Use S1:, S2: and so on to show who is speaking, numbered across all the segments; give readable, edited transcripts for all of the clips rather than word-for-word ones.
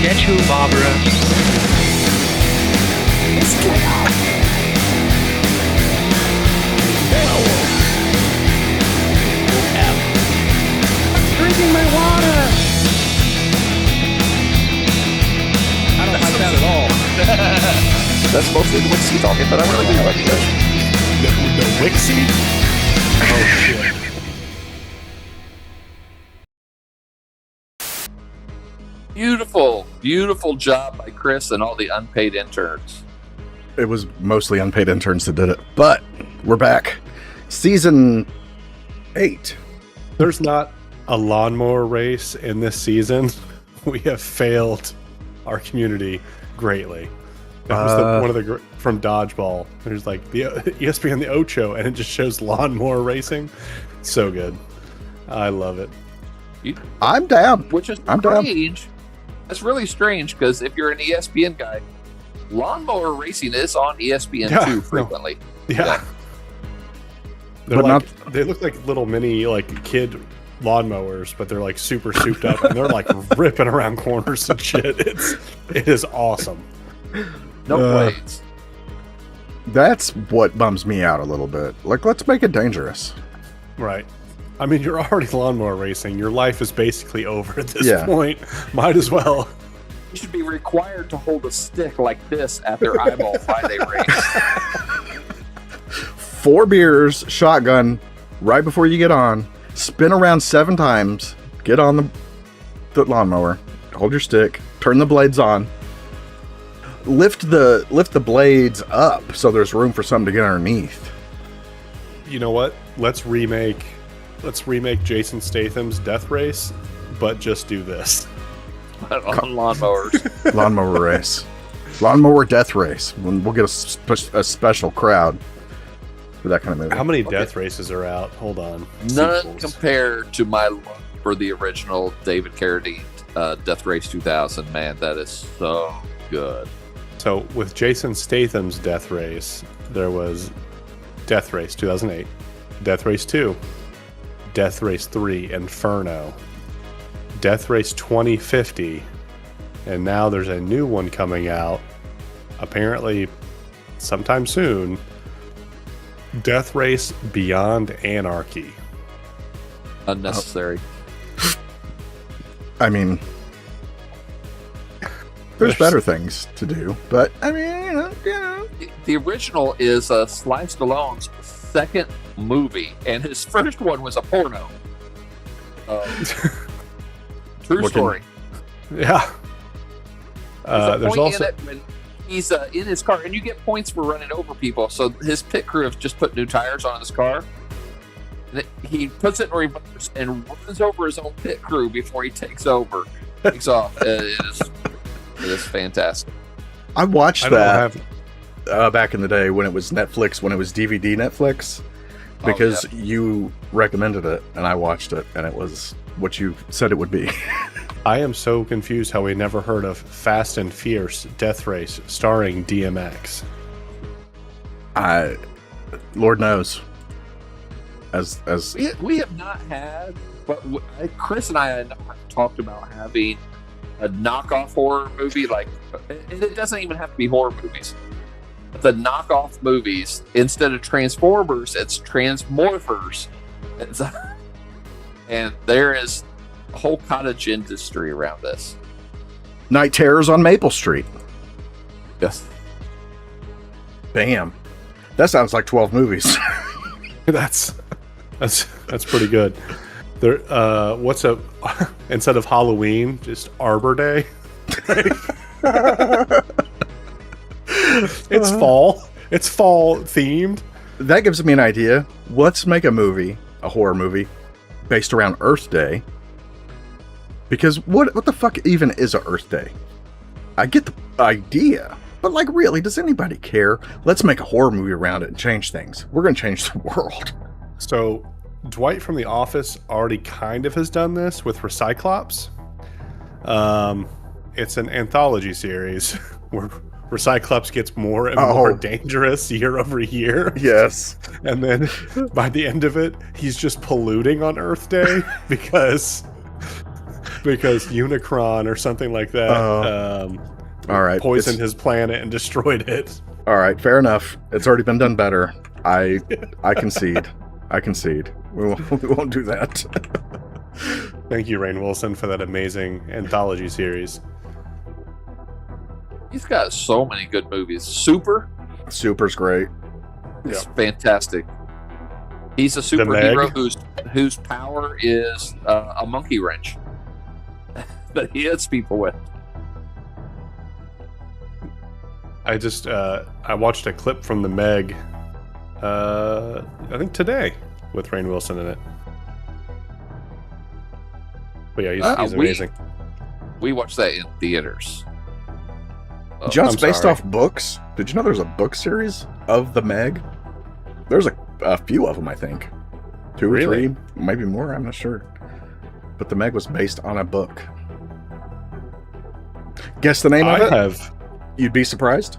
S1: Get you, Barbara.
S2: Drinking my water. I don't like that at all.
S3: That's mostly the Wixie talking, but I really do like that.
S2: The Wixie? Oh shit.
S4: Beautiful, beautiful job by Chris and all the unpaid interns.
S3: It was mostly unpaid interns that did it, but we're back. Season 8.
S2: There's not a lawnmower race in this season. We have failed our community greatly. That was one of the from Dodgeball. There's like the ESPN the Ocho, and it just shows lawnmower racing. So good. I love it.
S3: I'm down.
S4: Which is
S3: I'm
S4: strange. That's really strange because if you're an ESPN guy, lawnmower racing is on ESPN 2 frequently.
S2: Yeah. They're
S3: But
S2: like, they look like little mini like kid lawnmowers, but they're like super souped up and they're like ripping around corners and shit. It is awesome.
S4: No blades.
S3: That's what bums me out a little bit. Like, let's make it dangerous.
S2: Right. I mean, you're already lawnmower racing. Your life is basically over at this point. Might as well.
S4: You should be required to hold a stick like this at their eyeball while they race.
S3: 4 beers, shotgun, right before you get on. Spin around 7 times. Get on the lawnmower. Hold your stick. Turn the blades on. Lift the blades up so there's room for something to get underneath.
S2: You know what? Let's remake Jason Statham's Death Race, but just do this.
S4: On lawnmowers.
S3: Lawnmower race. Lawnmower death race. We'll get a special crowd for that kind of movie.
S2: How many death races are out? Hold on.
S4: None
S2: Sequels.
S4: compared to my love for the original David Carradine Death Race 2000. Man, that is so good.
S2: So with Jason Statham's Death Race, there was Death Race 2008, Death Race 2, Death Race 3, Inferno, Death Race 2050, and now there's a new one coming out, apparently sometime soon, Death Race Beyond Anarchy.
S4: Unnecessary.
S3: I mean, there's better things to do, but I mean, you know.
S4: The original is Sly Stallone's second movie, and his first one was a porno. True story.
S2: Yeah. There's also
S4: in it when he's in his car, and you get points for running over people. So his pit crew have just put new tires on his car. And he puts it in reverse and runs over his own pit crew before he takes off. It is fantastic.
S3: I watched that back in the day when it was Netflix, when it was DVD Netflix, because you recommended it, and I watched it, and it was what you said it would be.
S2: I am so confused how we never heard of Fast and Fierce Death Race starring DMX.
S3: Lord knows. As
S4: we have not had, but Chris and I have not talked about having a knockoff horror movie, like, and it doesn't even have to be horror movies. The knockoff movies, instead of Transformers, it's Transmorphers. And there is a whole cottage industry around this.
S3: Night Terrors on Maple Street.
S4: Yes.
S3: Bam. That sounds like 12 movies.
S2: That's pretty good. There, instead of Halloween, just Arbor Day. It's fall. It's fall themed.
S3: That gives me an idea. Let's make a horror movie, based around Earth Day. Because what the fuck even is a Earth Day? I get the idea, but like, really, does anybody care? Let's make a horror movie around it and change things. We're going to change the world.
S2: So Dwight from The Office already kind of has done this with Recyclops. It's an anthology series where Recyclops gets more and more dangerous year over year.
S3: Yes.
S2: And then by the end of it, he's just polluting on Earth Day because because Unicron or something like that
S3: all right,
S2: poisoned his planet and destroyed it.
S3: All right, fair enough. It's already been done better. I concede. I concede. We won't do that.
S2: Thank you, Rainn Wilson, for that amazing anthology series.
S4: He's got so many good movies.
S3: Super's great.
S4: It's fantastic. He's a superhero whose power is a monkey wrench that he hits people with.
S2: I just I watched a clip from the Meg, I think today, with Rainn Wilson in it. But yeah, he's amazing.
S4: We watched that in theaters.
S3: Just based off books. Did you know there's a book series of the Meg? There's a few of them, I think. 2 or 3, maybe more. I'm not sure. But the Meg was based on a book. Guess the name of it? You'd be surprised.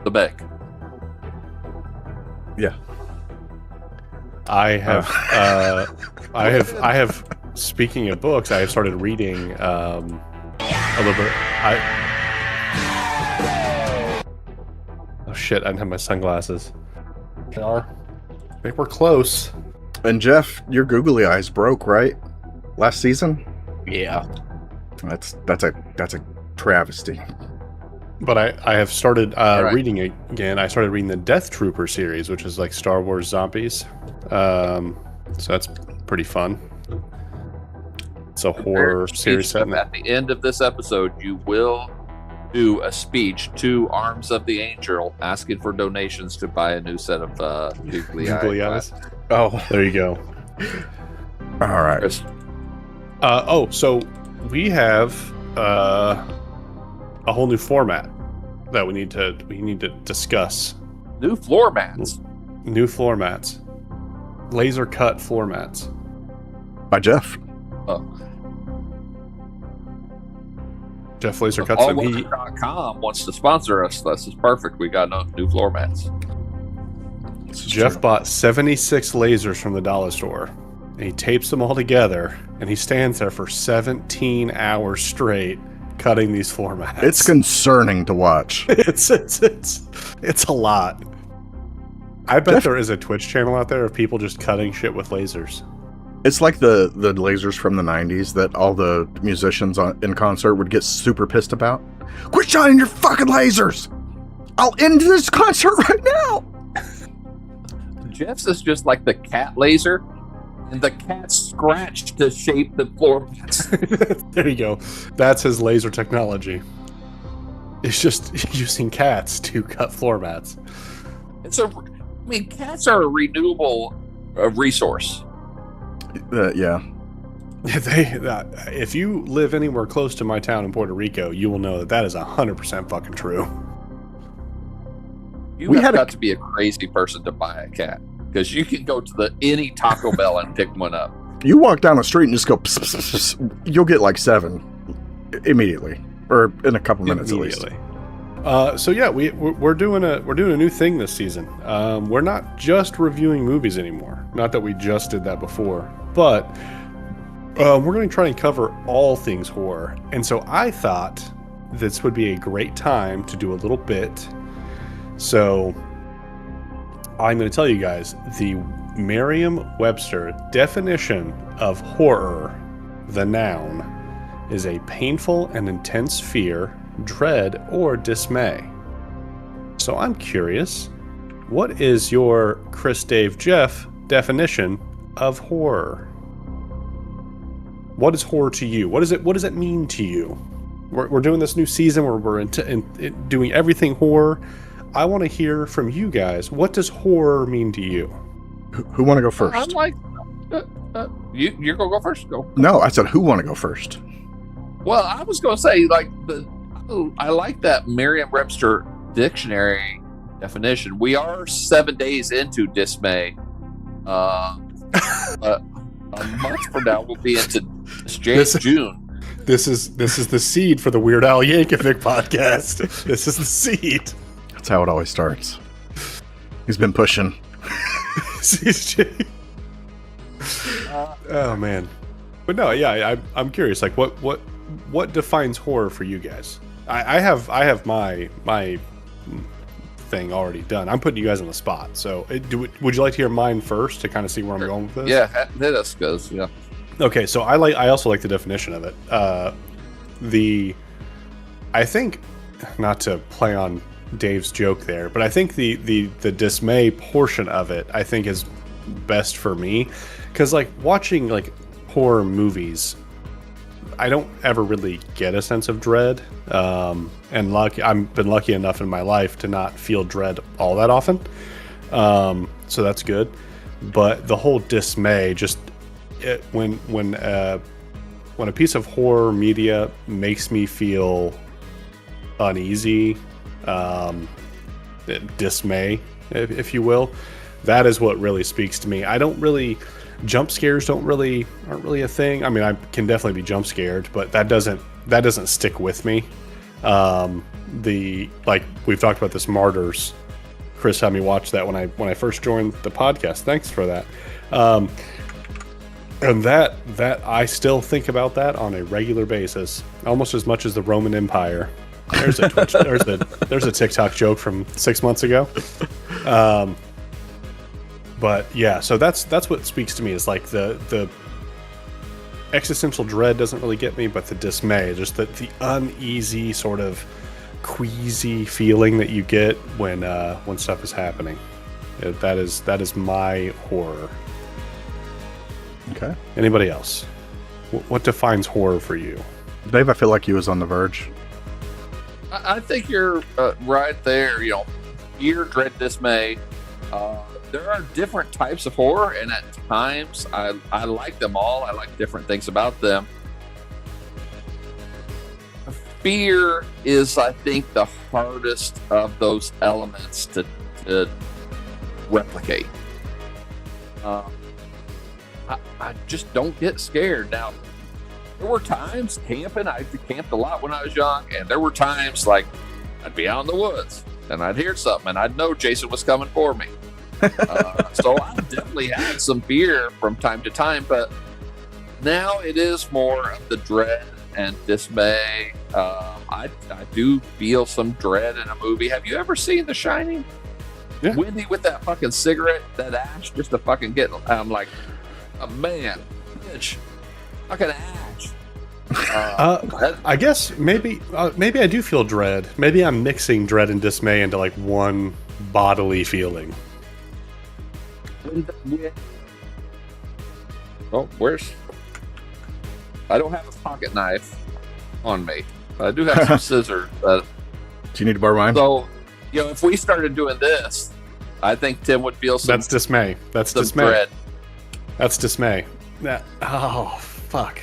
S4: The Meg.
S3: Yeah.
S2: I have. Speaking of books, I have started reading a little bit. Oh shit! I didn't have my sunglasses. They are. I think we're close.
S3: And Jeff, your googly eyes broke, right? Last season.
S2: Yeah.
S3: That's a travesty.
S2: But I have started reading it again. I started reading the Death Trooper series, which is like Star Wars zombies. So that's pretty fun. It's a horror series set.
S4: At the end of this episode, you will do a speech to Arms of the Angel asking for donations to buy a new set of googly eyes.
S3: Oh,
S2: there you go.
S3: All right.
S2: So we have a whole new format that we need to discuss.
S4: New floor mats.
S2: Laser cut floor mats.
S3: By Jeff.
S2: Jeff Laser cuts them.
S4: Allweather.com wants to sponsor us. This is perfect. We got new floor mats.
S2: Jeff bought 76 lasers from the dollar store. And he tapes them all together, and he stands there for 17 hours straight cutting these floor mats.
S3: It's concerning to watch.
S2: It's a lot. I bet there is a Twitch channel out there of people just cutting shit with lasers.
S3: It's like the lasers from the 90s that all the musicians in concert would get super pissed about. Quit shining your fucking lasers! I'll end this concert right now!
S4: Jeff's is just like the cat laser, and the cat scratched to shape the floor mats.
S2: There you go. That's his laser technology. It's just using cats to cut floor mats.
S4: Cats are a renewable resource.
S3: Yeah.
S2: If you live anywhere close to my town in Puerto Rico, you will know that is 100% fucking true.
S4: You have got to be a crazy person to buy a cat, because you can go to any Taco Bell and pick one up.
S3: You walk down the street and just go, pss, pss, pss, pss, you'll get like 7 immediately, or in a couple minutes at least.
S2: So yeah, we're doing a new thing this season. We're not just reviewing movies anymore. Not that we just did that before, but we're going to try and cover all things horror. And so I thought this would be a great time to do a little bit. So I'm going to tell you guys the Merriam-Webster definition of horror. The noun is a painful and intense fear, dread, or dismay. So I'm curious, what is your Chris, Dave, Jeff definition of horror? What is horror to you? What does it mean to you? We're doing this new season where we're doing everything horror. I want to hear from you guys. What does horror mean to you?
S3: Who want to go first?
S4: I'm like, you're gonna go first. Go.
S3: No, I said who want to go first.
S4: Well, I was gonna say I like that Merriam-Webster dictionary definition. We are 7 days into dismay. A month from now, we'll be into June.
S2: This is the seed for the Weird Al Yankovic podcast. This is the seed.
S3: That's how it always starts. He's been pushing.
S2: Oh man. But no, yeah, I'm curious. Like, what defines horror for you guys? I have my thing already done. I'm putting you guys on the spot. So, would you like to hear mine first to kind of see where I'm going with this?
S4: Yeah, hit us, cause yeah.
S2: Okay, so I also like the definition of it. I think, not to play on Dave's joke there, but I think the dismay portion of it, I think, is best for me, because like watching like horror movies, I don't ever really get a sense of dread, and I've been lucky enough in my life to not feel dread all that often, so that's good. But the whole dismay, just when a piece of horror media makes me feel uneasy, dismay, if you will, that is what really speaks to me. I don't really, jump scares aren't really a thing. I mean, I can definitely be jump scared, but that doesn't stick with me. Like we've talked about this, Martyrs. Chris had me watch that when I first joined the podcast. Thanks for that. And that I still think about that on a regular basis, almost as much as the Roman Empire. There's a Twitch, there's a TikTok joke from 6 months ago. But yeah, so that's what speaks to me, is like the existential dread doesn't really get me, but the dismay, just the uneasy sort of queasy feeling that you get when stuff is happening. That is my horror.
S3: Okay.
S2: Anybody else? What defines horror for you?
S3: Dave, I feel like you was on the verge.
S4: I think you're right there. You know, fear, dread, dismay. There are different types of horror, and at times I like them all. I like different things about them. Fear is, I think, the hardest of those elements to replicate. I just don't get scared. Now, there were times camping. I camped a lot when I was young, and there were times like I'd be out in the woods and I'd hear something and I'd know Jason was coming for me. So I definitely had some fear from time to time, but now it is more of the dread and dismay. I do feel some dread in a movie. Have you ever seen The Shining?
S2: Yeah.
S4: Wendy with that fucking cigarette, that ash, just to fucking get. I'm like, oh, man, bitch, fucking ash.
S2: I guess maybe I do feel dread. Maybe I'm mixing dread and dismay into like one bodily feeling.
S4: Oh, I don't have a pocket knife on me, but I do have some scissors.
S3: Do you need to borrow mine?
S4: So, if we started doing this, I think Tim would feel some.
S2: That's dismay. That's
S4: some
S2: dismay.
S4: dread.
S2: That's dismay. Oh, fuck.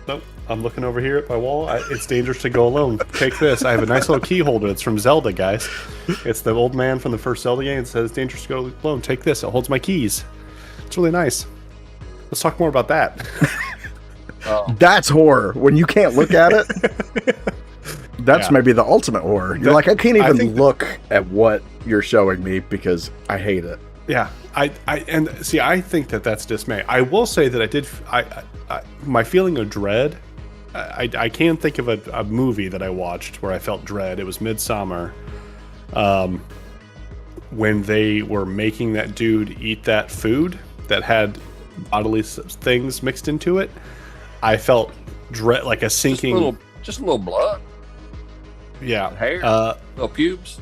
S2: Nope. I'm looking over here at my wall. It's dangerous to go alone. Take this. I have a nice little key holder. It's from Zelda, guys. It's the old man from the first Zelda game. It says it's dangerous to go alone. Take this. It holds my keys. It's really nice. Let's talk more about that.
S3: That's horror. When you can't look at it, that's maybe the ultimate horror. You're like, I can't even look at what you're showing me because I hate it.
S2: Yeah. I think that's dismay. I will say that my feeling of dread, I can think of a movie that I watched where I felt dread. It was Midsummer. When they were making that dude eat that food that had bodily things mixed into it, I felt dread, like a sinking.
S4: Just a little blood.
S2: Yeah.
S4: Hair. Little pubes.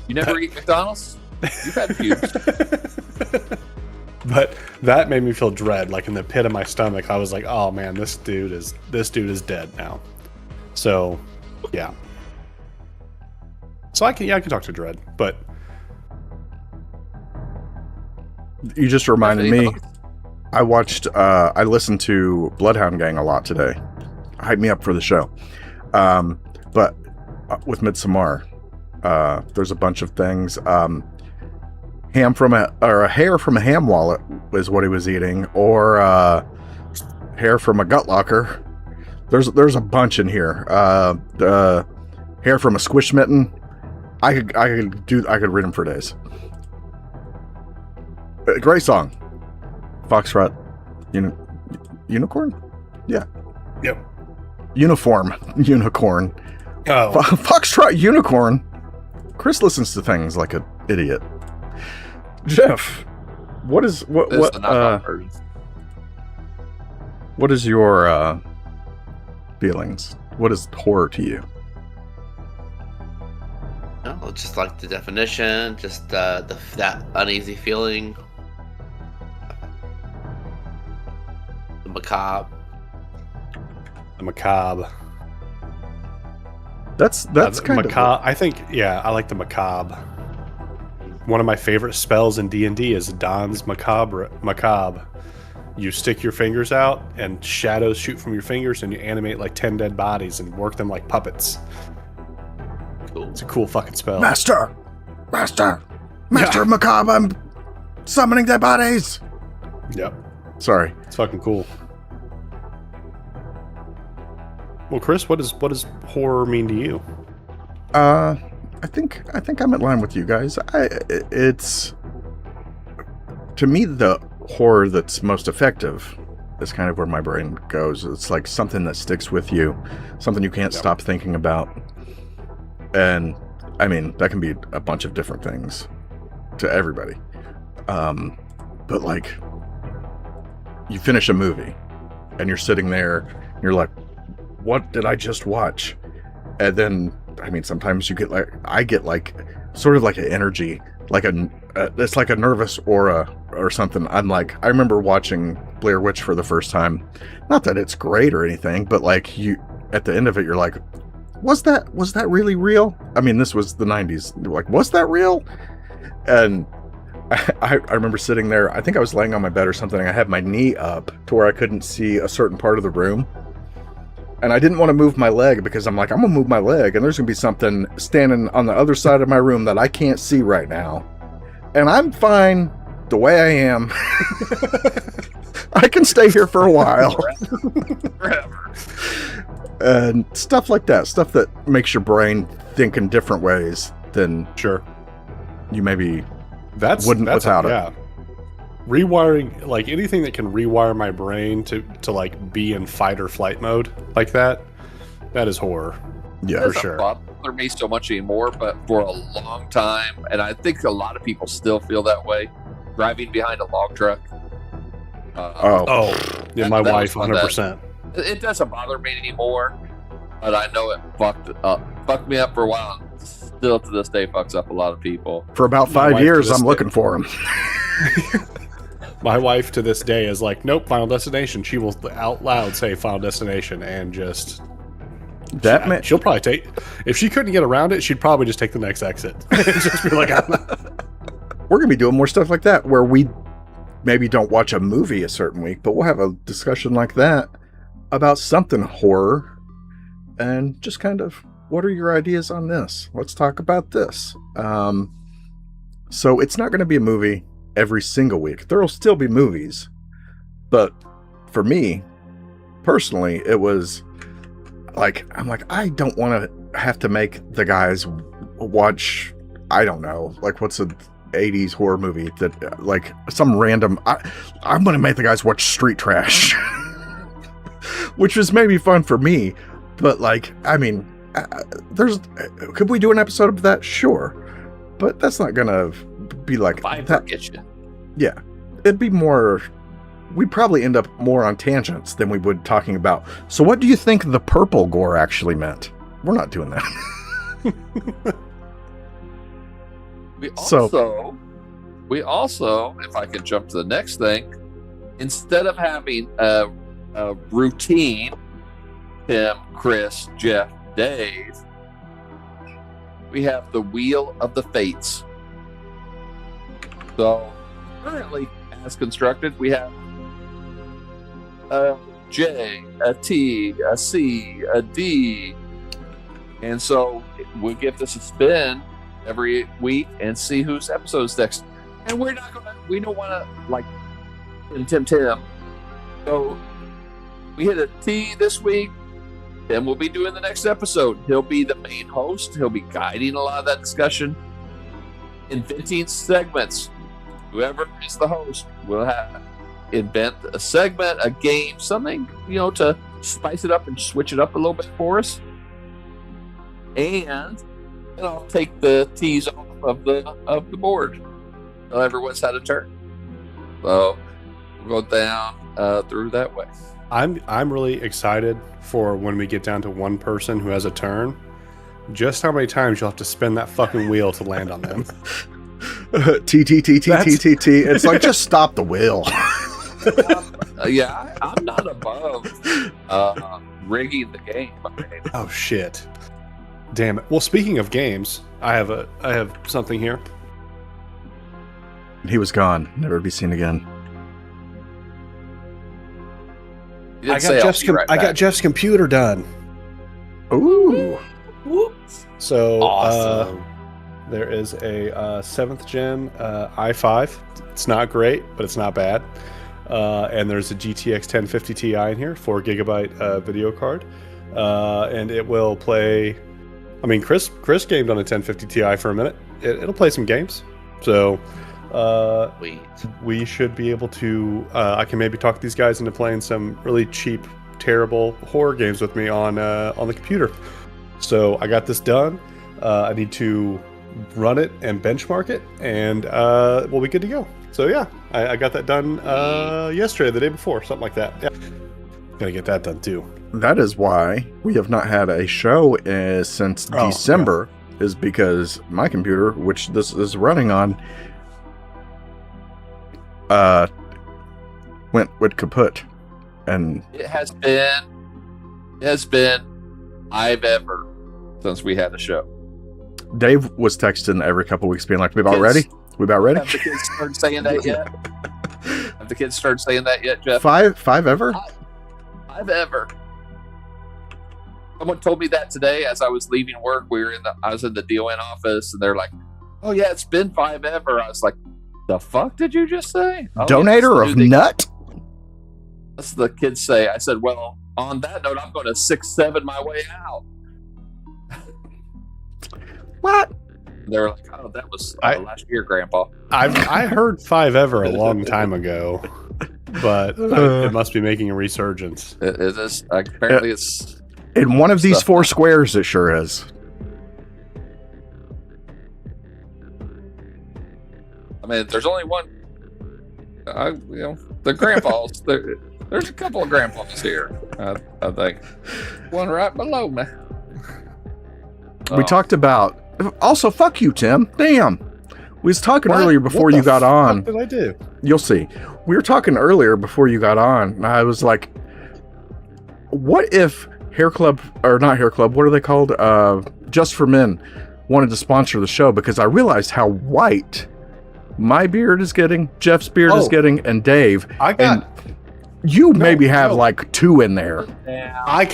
S4: You never eat McDonald's? You've had pubes.
S2: But that made me feel dread, like in the pit of my stomach. I was like, "Oh man, this dude is dead now." So, yeah. So I can talk to dread, but
S3: you just reminded me. I listened to Bloodhound Gang a lot today. Hype me up for the show. But with Midsommar, there's a bunch of things. A hair from a ham wallet is what he was eating, or hair from a gut locker. There's a bunch in here. Hair from a squish mitten. I could read them for days. Great song. Foxtrot unicorn? Yeah.
S2: Yep.
S3: Uniform unicorn.
S2: Oh,
S3: Foxtrot unicorn. Chris listens to things like an idiot. Jeff, what is what
S4: This is
S3: what
S4: the knockoff version.
S3: what is your feelings? What is horror to you?
S1: No, just like the definition, just that uneasy feeling, the macabre.
S2: the macabre.
S3: That's kind
S2: macabre. I think, yeah, I like the macabre. One of my favorite spells in D&D is Don's Macabre. You stick your fingers out, and shadows shoot from your fingers, and you animate like 10 dead bodies and work them like puppets.
S1: Cool.
S2: It's a cool fucking spell.
S3: Master Macabre, I'm summoning dead bodies.
S2: Yep,
S3: Sorry.
S2: it's fucking cool. Well, Chris, what does horror mean to you?
S3: I think I'm in line with you guys. It's to me the horror that's most effective is kind of where my brain goes. It's like something that sticks with you, something you can't stop thinking about. And I mean, that can be a bunch of different things to everybody. But like, you finish a movie and you're sitting there and you're like, what did I just watch? And then, I mean, sometimes you get like, I get like sort of like an energy, like it's like a nervous aura or something. I'm like, I remember watching Blair Witch for the first time. Not that it's great or anything, but like you, at the end of it, you're like, was that really real? I mean, this was the 90s. Like, was that real? And I remember sitting there, I think I was laying on my bed or something. I had my knee up to where I couldn't see a certain part of the room. And I didn't want to move my leg because I'm like, I'm going to move my leg and there's going to be something standing on the other side of my room that I can't see right now. And I'm fine the way I am. I can stay here for a while.
S4: Forever.
S3: And stuff like that. Stuff that makes your brain think in different ways than
S2: Sure.
S3: you maybe
S2: That's
S3: wouldn't without it.
S2: Yeah. Rewiring, like anything that can rewire my brain to like be in fight or flight mode like that is horror.
S3: Yeah,
S2: for
S4: Doesn't
S2: sure.
S4: bother me so much anymore, but for a long time, and I think a lot of people still feel that way, driving behind a log truck.
S2: Oh, yeah, my
S4: that
S2: wife,
S4: was one
S2: 100%.
S4: It doesn't bother me anymore, but I know it fucked me up for a while. And still to this day fucks up a lot of people.
S3: For about
S2: My
S3: 5
S2: wife
S3: years,
S2: to this
S3: I'm
S2: day-
S3: looking for him.
S2: My wife to this day is like, nope, Final Destination. She will out loud say Final Destination and just...
S3: That man,
S2: She'll probably take... If she couldn't get around it, she'd probably just take the next exit. And just be like,
S3: we're gonna be doing more stuff like that where we maybe don't watch a movie a certain week, but we'll have a discussion like that about something horror and just kind of, what are your ideas on this? Let's talk about this. So it's not going to be a movie every single week. There'll still be movies, but for me personally, it was like, I'm like, I don't want to have to make the guys watch, I don't know, like what's a 80s horror movie that like some random, I'm going to make the guys watch Street Trash, which was maybe fun for me, but like, I mean, could we do an episode of that? Sure. But that's not going to be like
S4: Five
S3: that.
S4: get you.
S3: Yeah. It'd be more, we'd probably end up more on tangents than we would talking about. So what do you think the purple gore actually meant? We're not doing that.
S4: We also, if I could jump to the next thing, instead of having a routine, Tim, Chris, Jeff, Dave, we have the Wheel of the Fates. So currently, as constructed, we have a J, a T, a C, a D, and so we give this a spin every week and see whose episode's next. And we don't want to like Tim. So we hit a T this week. Tim will be doing the next episode. He'll be the main host. He'll be guiding a lot of that discussion, inventing segments. Whoever is the host will have invent a segment, a game, something, to spice it up and switch it up a little bit for us. And I'll take the tees off of the board. So everyone's had a turn. So we'll go down through that way.
S2: I'm really excited for when we get down to one person who has a turn. Just how many times you'll have to spin that fucking wheel to land on them.
S3: T. It's like, just stop the wheel.
S4: Yeah, I'm not above rigging the game.
S2: Oh shit! Damn it. Well, speaking of games, I have something here.
S3: He was gone, never to be seen again.
S2: I got Jeff's computer done.
S3: Ooh.
S2: So
S1: Awesome.
S2: there is a 7th gen i5. It's not great, but it's not bad. And there's a GTX 1050 Ti in here, 4 gigabyte video card, and it will play. I mean, Chris gamed on a 1050 Ti for a minute. It'll play some games. So
S1: Sweet.
S2: we should be able to. I can maybe talk these guys into playing some really cheap, terrible horror games with me on the computer. So I got this done. I need to run it and benchmark it, and we'll be good to go. So yeah, I got that done yesterday, the day before, something like that. Yeah, gotta get that done too.
S3: That is why we have not had a show since December, is because my computer, which this is running on, went kaput. And
S4: It has been I've ever since we had a show.
S3: Dave was texting every couple weeks being like, we about
S4: Kids.
S3: ready? We about ready?
S4: Have the kids started saying that yet? Have the kids started saying that yet, Jeff?
S3: Five ever?
S4: I've ever. Someone told me that today as I was leaving work. I was in the DON office, and they're like, "Oh yeah, it's been 5 ever." I was like, "The fuck did you just say?" Oh,
S3: Donator
S4: yeah,
S3: of nut?
S4: That's the kids say. I said, "Well, on that note, I'm going to 6-7 my way out."
S3: What?
S4: They're like, "Oh, that was last year, Grandpa."
S2: I heard 5 ever a long time ago, but it must be making a resurgence.
S4: It is apparently it's.
S3: In one of these
S4: Stuff.
S3: 4 squares, it sure is.
S4: I mean, there's only one. The grandpas. There's a couple of grandpas here. I think one right below me.
S3: We talked about. Also, fuck you, Tim. Damn. We was talking earlier before you got on.
S2: What did I do?
S3: You'll see. We were talking earlier before you got on, and I was like, what if Hair Club, or not Hair Club, what are they called? Just for Men wanted to sponsor the show, because I realized how white my beard is getting, Jeff's beard is getting, and Dave. You maybe have like 2 in there.
S4: Yeah.
S2: I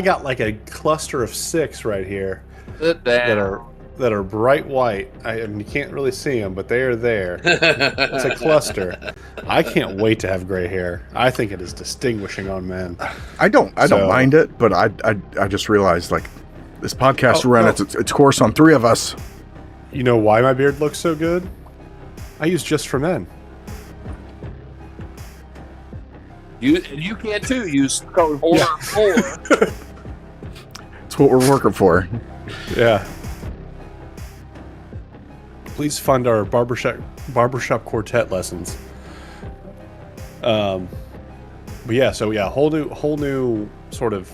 S2: got like a cluster of 6 right here
S4: Sit down.
S2: that are bright white. I mean, you can't really see them, but they are there. It's a cluster. I can't wait to have gray hair. I think it is distinguishing on men.
S3: I don't mind it, but I just realized, like, this podcast ran its course on 3 of us.
S2: You know why my beard looks so good? I use Just for Men.
S4: You can too. Use code HORROR4.
S3: That's what we're working for.
S2: Yeah. Please fund our barbershop quartet lessons. But yeah, whole new sort of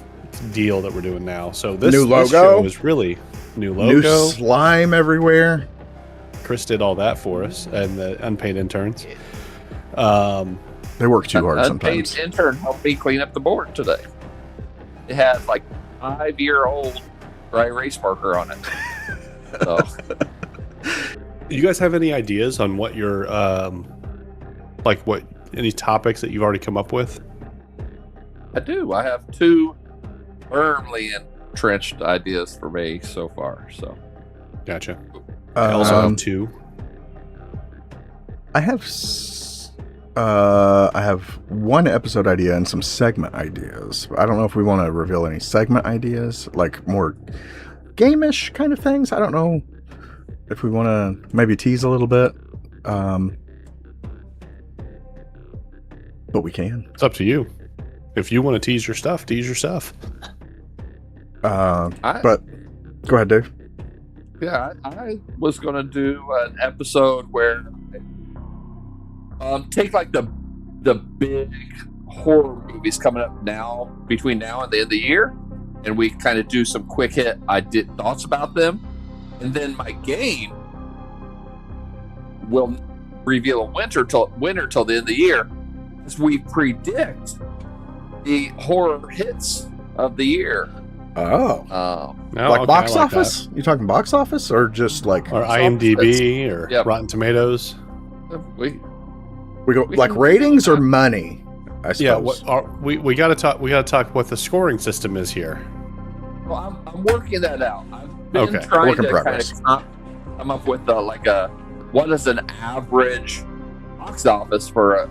S2: deal that we're doing now. So this
S3: New logo?
S2: This show is really new logo.
S3: New slime everywhere.
S2: Chris did all that for us, and the unpaid interns.
S3: They work too hard
S4: Unpaid
S3: sometimes.
S4: intern helped me clean up the board today. It had like 5-year-old dry erase marker on it. So
S2: You guys have any ideas on what your any topics that you've already come up with?
S4: I do. I have 2 firmly entrenched ideas for me so far. So
S2: Gotcha. I also have 2.
S3: I have 1 episode idea and some segment ideas. I don't know if we want to reveal any segment ideas, like more game-ish kind of things. I don't know if we want to maybe tease a little bit. But we can.
S2: It's up to you. If you want to tease your stuff, tease your stuff.
S3: But go ahead, Dave.
S4: Yeah, I was going to do an episode where take like the big horror movies coming up now, between now and the end of the year, and we kind of do some quick hit thoughts about them, and then my game will reveal a winner till the end of the year as we predict the horror hits of the year.
S3: Oh.
S2: No,
S3: Like
S2: okay,
S3: box
S2: I like
S3: office? You talking box office or just like
S2: that. Or IMDb or
S4: Yep.
S2: Rotten Tomatoes.
S4: We
S3: we go
S4: we
S3: like
S4: can-
S3: ratings or money? I suppose.
S2: Yeah, we got to talk. We got to talk what the scoring system is here.
S4: Well, I'm working that out. I've been
S2: Okay.
S4: trying
S3: Work in
S4: to
S3: progress.
S4: kind of come up with what is an average box office for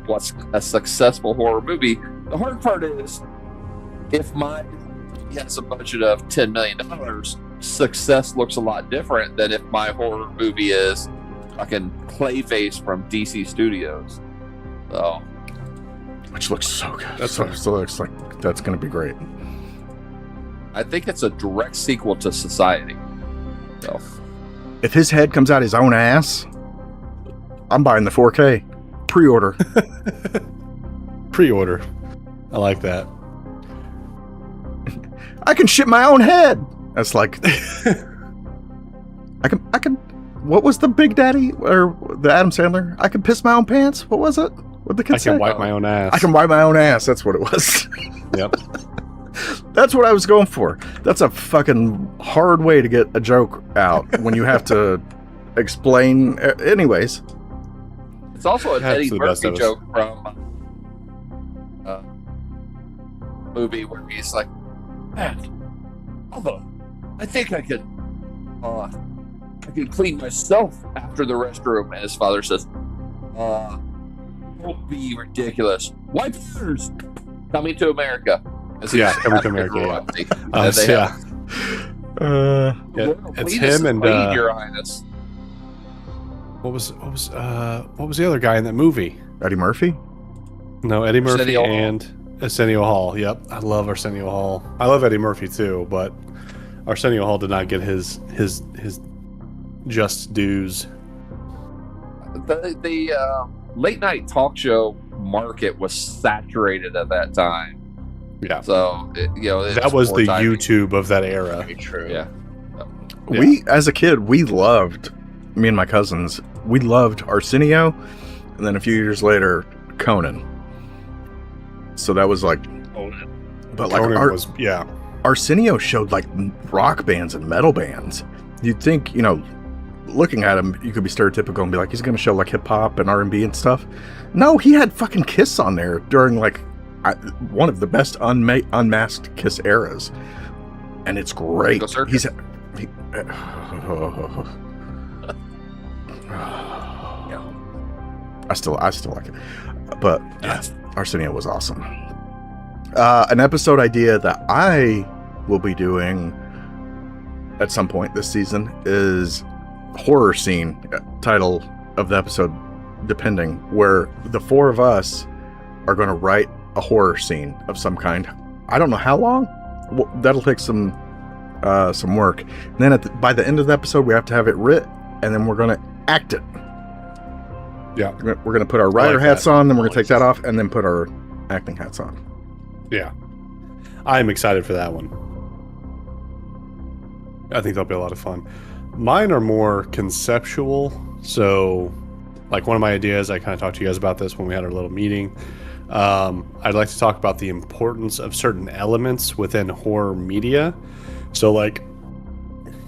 S4: what's a successful horror movie. The hard part is if mine has a budget of $10 million, success looks a lot different than if my horror movie is fucking Clayface from DC Studios. So
S3: Which looks so good.
S2: That's
S3: so,
S2: right.
S3: so looks like that's going to be great.
S4: I think it's a direct sequel to Society. So
S3: If his head comes out his own ass, I'm buying the 4K pre-order.
S2: Pre-order. I like that.
S3: I can ship my own head. That's like I can. What was the Big Daddy or the Adam Sandler? I can piss my own pants. What was it? What the kid
S2: I
S3: say?
S2: can wipe my own ass.
S3: I can wipe my own ass. That's what it was.
S2: Yep.
S3: That's what I was going for. That's a fucking hard way to get a joke out when you have to explain. Anyways,
S4: it's also an
S2: That's
S4: Eddie
S2: the best
S4: Murphy
S2: of us.
S4: joke from movie where he's like, "Man, I think I could clean myself after the restroom." And his father says, "Don't be ridiculous. Wipers coming to America." As he's
S2: Yeah, Coming to
S4: having
S2: America,
S4: grow
S2: yeah.
S4: up.
S2: Yeah,
S3: yeah.
S2: it's
S4: Cletus
S2: him
S4: is
S2: and
S4: clean, Your Highness.
S2: what was the other guy in that movie?
S3: Eddie Murphy.
S2: No, Eddie Murphy
S4: Arsenio Hall.
S2: and Arsenio Hall. Yep, I love Arsenio Hall. I love Eddie Murphy too, but Arsenio Hall did not get his just dues.
S4: The late night talk show market was saturated at that time.
S2: Yeah,
S4: So,
S2: that was the YouTube of that era.
S1: Very true.
S4: Yeah.
S2: Yeah.
S3: We, as a kid, we loved, me and my cousins, we loved Arsenio, and then a few years later, Conan. So that was like, but like
S2: Conan was
S3: Arsenio showed like rock bands and metal bands. You'd think, looking at him, you could be stereotypical and be like, he's going to show like hip hop and R&B and stuff. No, he had fucking Kiss on there during like one of the best unmasked Kiss eras, and it's great.
S4: Go Circus.
S3: He's I still like it, but Arsenio was awesome. An episode idea that I will be doing at some point this season is horror scene, title of the episode depending, where the four of us are going to write a horror scene of some kind. I don't know how long. Well, that'll take some work. And then by the end of the episode, we have to have it writ, and then we're going to act it.
S2: Yeah.
S3: We're going to put our writer hats on, then we're going to take that off, and then put our acting hats on.
S2: Yeah. I'm excited for that one. I think that'll be a lot of fun. Mine are more conceptual. So, like, one of my ideas, I kind of talked to you guys about this when we had our little meeting. I'd like to talk about the importance of certain elements within horror media. So, like,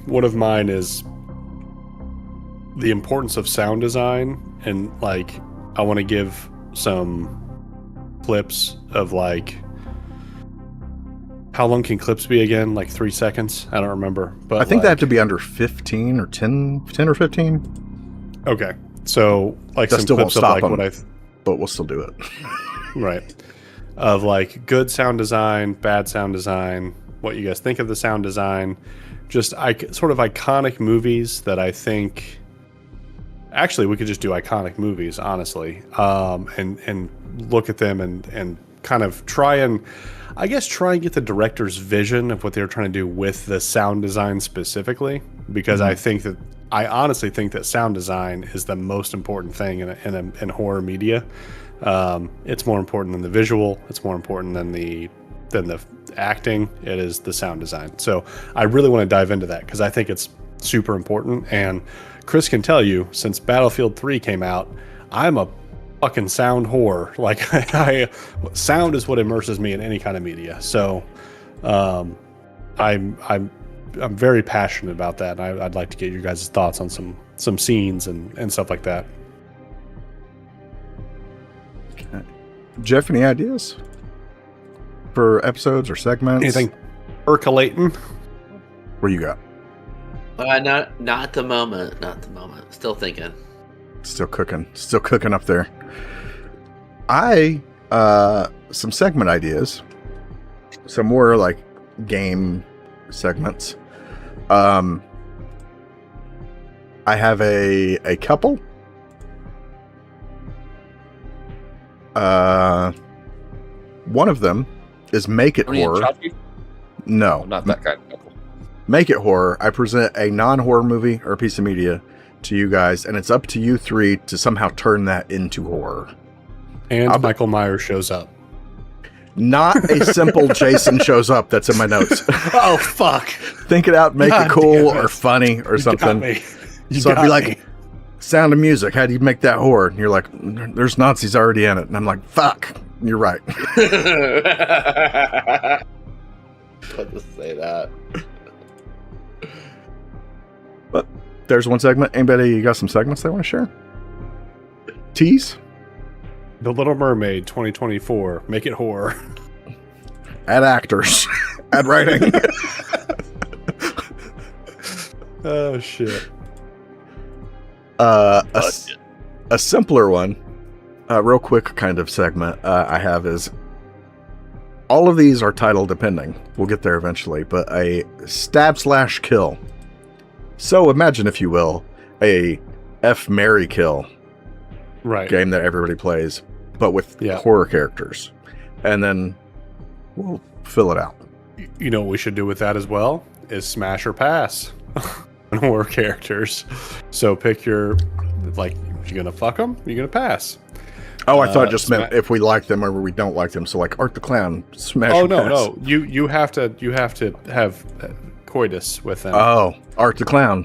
S2: one of mine is the importance of sound design. And, like, I want to give some clips of, like, how long can clips be again? Like 3 seconds? I don't remember. But
S3: I think they have to be under 15 or 10 or 15.
S2: Okay. So, like,
S3: That
S2: some
S3: still won't
S2: clips of,
S3: stop
S2: like,
S3: them.
S2: what I...
S3: But we'll still do it.
S2: Right. Of, like, good sound design, bad sound design, what you guys think of the sound design. Just sort of iconic movies that I think actually, we could just do iconic movies, honestly, and look at them and kind of try and get the director's vision of what they were trying to do with the sound design specifically, because I honestly think that sound design is the most important thing in horror media. It's more important than the visual. It's more important than the acting. It is the sound design. So I really want to dive into that because I think it's super important. And Chris can tell you, since Battlefield 3 came out, I'm a fucking sound whore. Like, sound is what immerses me in any kind of media. So I'm very passionate about that, and I'd like to get your guys' thoughts on some scenes and stuff like that.
S3: Okay. Jeff, any ideas for episodes or segments?
S2: Anything percolating?
S3: What you got?
S1: Not at the moment. Not at the moment. Still thinking.
S3: Still cooking up there. Some segment ideas. Some more like game segments. I have a couple. One of them is Make It Horror. No,
S4: not that kind of couple.
S3: Make It Horror. I present a non-horror movie or a piece of media to you guys, and it's up to you three to somehow turn that into horror.
S2: And Michael Myers shows up.
S3: Not a simple Jason shows up that's in my notes.
S2: Oh, fuck.
S3: Think it out, make it cool or funny or something. So I'd be like, Sound of Music, how do you make that horror? And you're like, there's Nazis already in it. And I'm like, fuck, you're right.
S1: Let us say that.
S3: But there's one segment. Anybody, you got some segments they want to share? Tease?
S2: The Little Mermaid 2024. Make it horror.
S3: Add actors. Add writing.
S2: Oh, shit.
S3: A simpler one, real quick kind of segment I have is, all of these are title depending. We'll get there eventually, but a stab/kill. So imagine, if you will, a F, marry, kill game that everybody plays, but with horror characters. And then we'll fill it out.
S2: You know what we should do with that as well? Is smash or pass on horror characters. So pick your, like, you're going to fuck them, you're going to pass.
S3: Oh, I thought it just meant if we like them or we don't like them. So like Art the Clown, smash or pass.
S2: No. You have to have coitus with them.
S3: Oh, Art the Clown.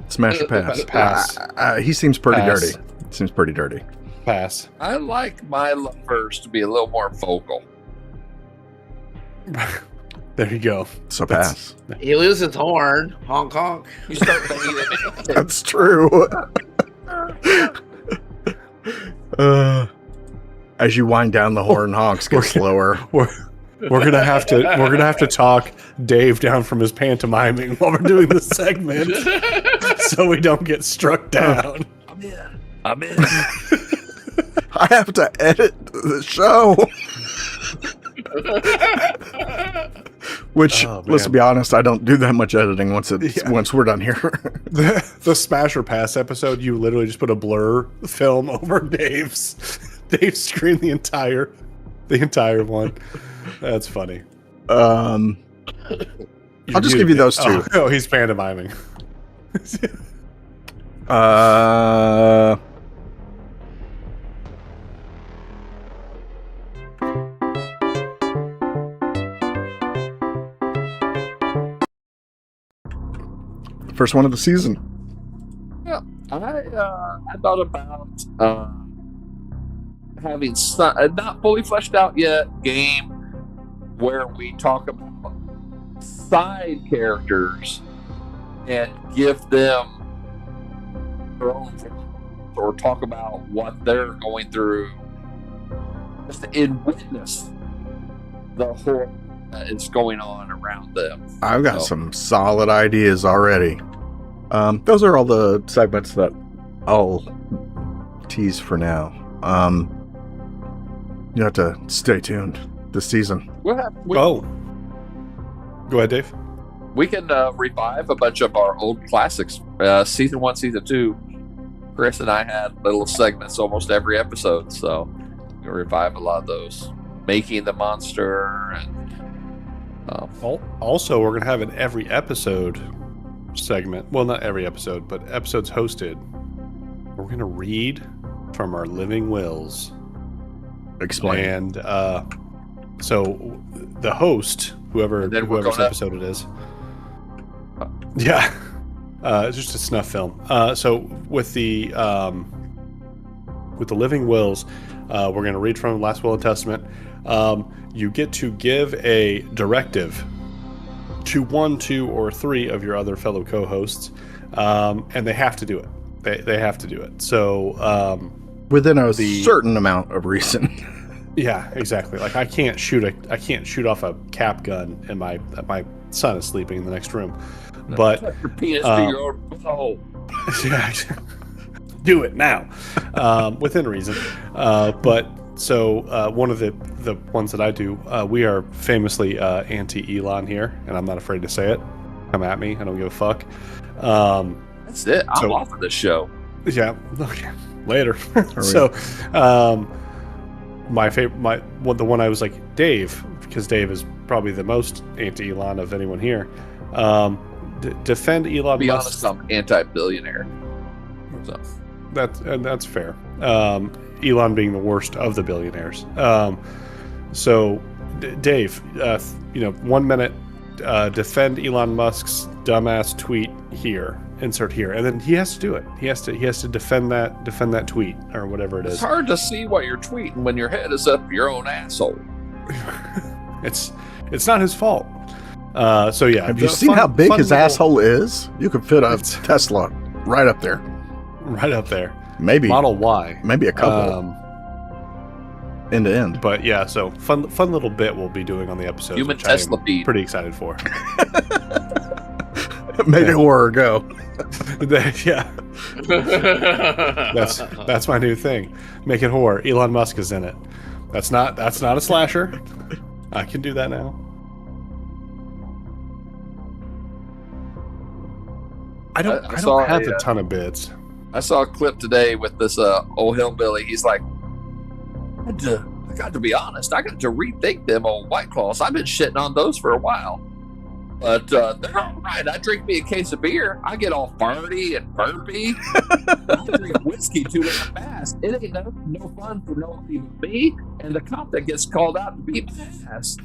S3: Smash or pass?
S2: Pass.
S3: He seems pretty dirty.
S2: Pass.
S4: I like my lovers to be a little more vocal.
S2: There you go.
S3: So pass.
S1: He loses his horn. Honk honk.
S4: You start banging it.
S3: That's true. As you wind down, the horn honks get slower.
S2: We're gonna have to talk Dave down from his pantomiming while we're doing this segment, so we don't get struck down.
S4: I'm in.
S3: I have to edit the show. Which, let's be honest, I don't do that much editing once we're done here.
S2: The Smash or Pass episode, you literally just put a blur film over Dave's screen the entire one. That's funny.
S3: I'll just give you those two.
S2: Oh, he's pantomiming.
S3: First one of the season.
S4: Yeah, I thought about having not fully fleshed out yet game where we talk about side characters and give them their own voice, or talk about what they're going through, just in witness the horror that is going on around them.
S3: I've got some solid ideas already. Those are all the segments that I'll tease for now. You have to stay tuned this season.
S4: Go
S2: ahead, Dave.
S4: We can revive a bunch of our old classics, season 1, season 2. Chris and I had little segments almost every episode, so we revive a lot of those. Making the monster, and
S2: Also, we're going to have an every episode segment. Well, not every episode, but episodes hosted. We're going to read from our living wills.
S3: Explain.
S2: And so the host, whoever's episode it is. Yeah. It's just a snuff film. So with the living wills, we're going to read from the last will and testament. You get to give a directive to 1, 2, or 3 of your other fellow co-hosts, and they have to do it. They have to do it. So
S3: within a certain amount of reason.
S2: Yeah, exactly. Like I can't shoot off a cap gun, and my son is sleeping in the next room. But
S4: your penis to your own hole.
S2: Yeah, do it now, within reason. But so one of the ones that I do, we are famously anti-Elon here, and I'm not afraid to say it. Come at me, I don't give a fuck.
S4: That's it. I'm off of this show.
S2: Yeah, okay. Later. So, the one I was like, Dave, because Dave is probably the most anti-Elon of anyone here. Defend Elon Musk.
S4: To be honest, I'm anti-billionaire. So
S2: that's fair. Elon being the worst of the billionaires. So, Dave, 1 minute, defend Elon Musk's dumbass tweet here. Insert here, and then he has to do it. He has to defend that tweet or whatever it is.
S4: It's hard to see what you're tweeting when your head is up your own asshole.
S2: It's not his fault. So yeah.
S3: Have you seen how big his asshole is? You could fit a Tesla right up there.
S2: Right up there.
S3: Maybe
S2: Model Y.
S3: Maybe a couple. End to end.
S2: But yeah, so fun little bit we'll be doing on the episode.
S4: Human Tesla beat.
S2: Pretty excited for.
S3: Made it horror go.
S2: Yeah. That's my new thing. Make it horror. Elon Musk is in it. That's not a slasher. I can do that now. I don't have a ton of bits.
S4: I saw a clip today with this old hillbilly. He's like, I got to be honest. I got to rethink them old White Claws. I've been shitting on those for a while. But they're all right. I drink me a case of beer. I get all farty and burpy. I drink whiskey too damn fast. It ain't no fun for nobody but me and the cop that gets called out to beat my ass.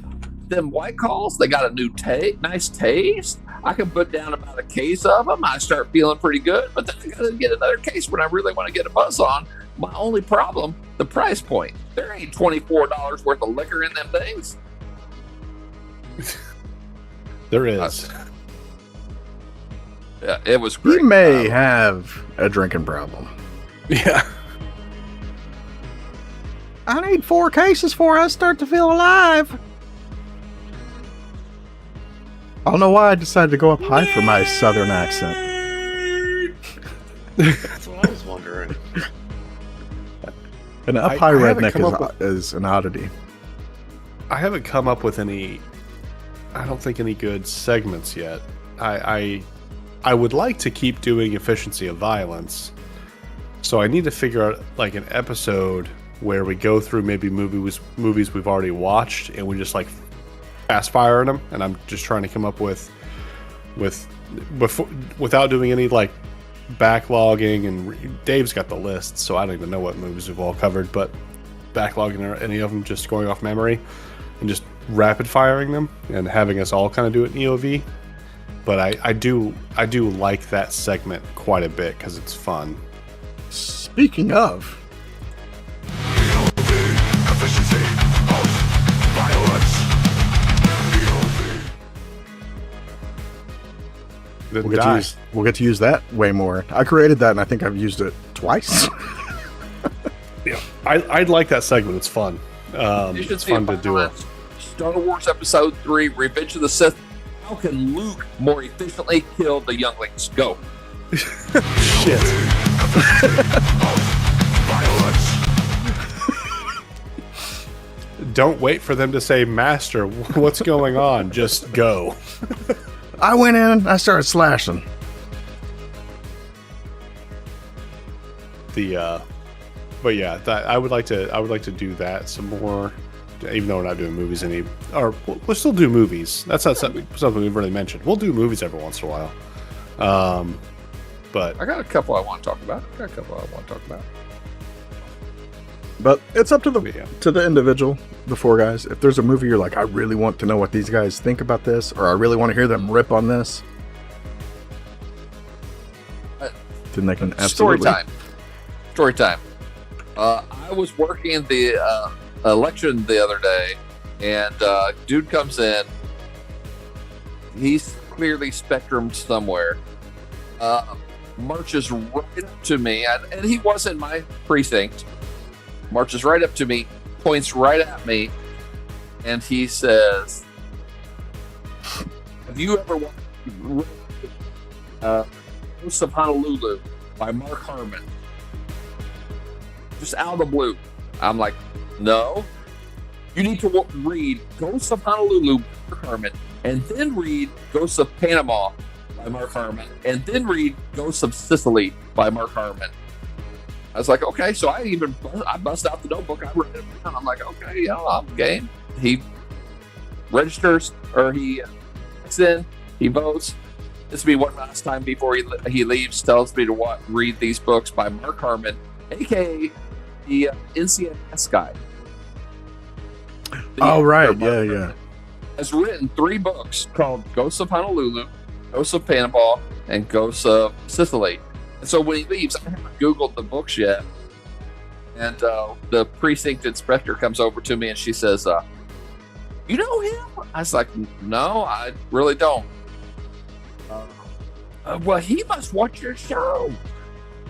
S4: Them White Claws, they got a new nice taste. I can put down about a case of them. I start feeling pretty good. But then I got to get another case when I really want to get a buzz on. My only problem, the price point. There ain't $24 worth of liquor in them things.
S2: There is.
S4: Yeah, it was great.
S3: He may have a drinking problem.
S2: Yeah.
S3: I need 4 cases before I start to feel alive. I don't know why I decided to go up high for my southern accent.
S1: That's what I was wondering.
S3: An up high redneck is an oddity.
S2: I haven't come up with any good segments yet. I would like to keep doing efficiency of violence, so I need to figure out like an episode where we go through maybe movies we've already watched and we just like fast firing them, and I'm just trying to come up with without doing any like backlogging, and Dave's got the list, so I don't even know what movies we've all covered, but backlogging any of them, just going off memory and just rapid firing them and having us all kind of do it in EOV. But I do like that segment quite a bit because it's fun.
S3: Speaking of we'll get to use that way more. I created that and I think I've used it twice.
S2: Yeah, I'd like that segment. It's fun. It's fun to do it.
S4: Star Wars Episode 3, Revenge of the Sith. How can Luke more efficiently kill the younglings? Go.
S2: Shit. Don't wait for them to say, Master, what's going on? Just go.
S3: I went in, I started slashing.
S2: But yeah, that I would like to do that some more. Even though we're not doing movies or we'll still do movies. That's not something we've really mentioned. We'll do movies every once in a while. But
S4: I got a couple I want to talk about.
S3: But it's up to the individual, the four guys. If there's a movie you're like, I really want to know what these guys think about this, or I really want to hear them rip on this, then they can absolutely.
S4: Story time. I was working the election the other day, and dude comes in. He's clearly spectrum somewhere. Marches right up to me, and he was in my precinct. Marches right up to me, points right at me, and he says, "Have you ever watched Ghosts of Honolulu by Mark Harmon?" Just out of the blue. I'm like, "No. You need to read Ghosts of Honolulu by Mark Harmon, and then read Ghosts of Panama by Mark Harmon, and then read Ghosts of Sicily by Mark Harmon." I was like, okay, so I bust out the notebook. I wrote it down. I'm like, okay, yeah, I'm game. He registers, or he checks in, he votes. This will be one last time before he leaves. Tells me to read these books by Mark Harmon, aka the NCIS guy.
S3: Oh, right, yeah.
S4: Has written 3 books called Ghosts of Honolulu, Ghosts of Panama, and Ghosts of Sicily. And so when he leaves, I haven't Googled the books yet. And the precinct inspector comes over to me and she says, "You know him?" I was like, "No, I really don't." "Well, he must watch your show.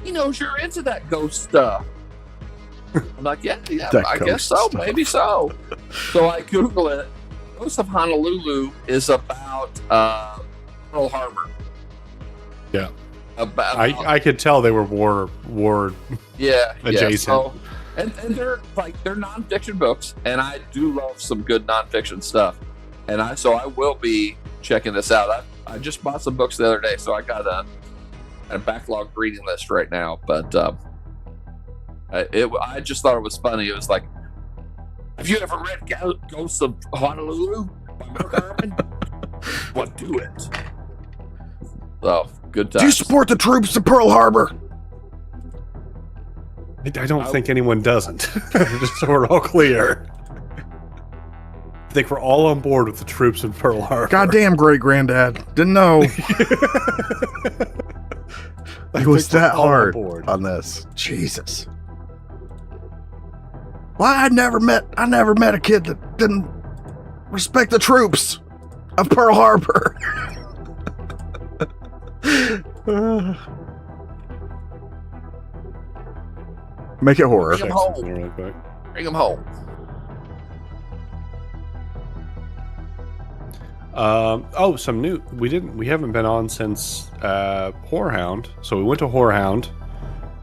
S4: He knows you're into that ghost stuff." I'm like, yeah, I guess so, stuff. Maybe so. So I Google it. Ghosts of Honolulu is about Pearl Harbor.
S2: Yeah. I could tell they were war adjacent.
S4: Yeah. So, and they're nonfiction books, and I do love some good nonfiction stuff. And I will be checking this out. I just bought some books the other day, so I got a backlog reading list right now. But I just thought it was funny. It was like, have you ever read Ghosts of Honolulu by Mark Harmon? Well, do it. So, good times.
S3: Do you support the troops at Pearl Harbor?
S2: I don't think anyone doesn't. Just so we're all clear. I think we're all on board with the troops in Pearl Harbor.
S3: Goddamn, great granddad. Didn't know. It was that hard on this. Jesus. Well, I never met a kid that didn't respect the troops of Pearl Harbor. Make it horror.
S4: Bring him home.
S2: Some new. We haven't been on since Whorehound. So we went to Whorehound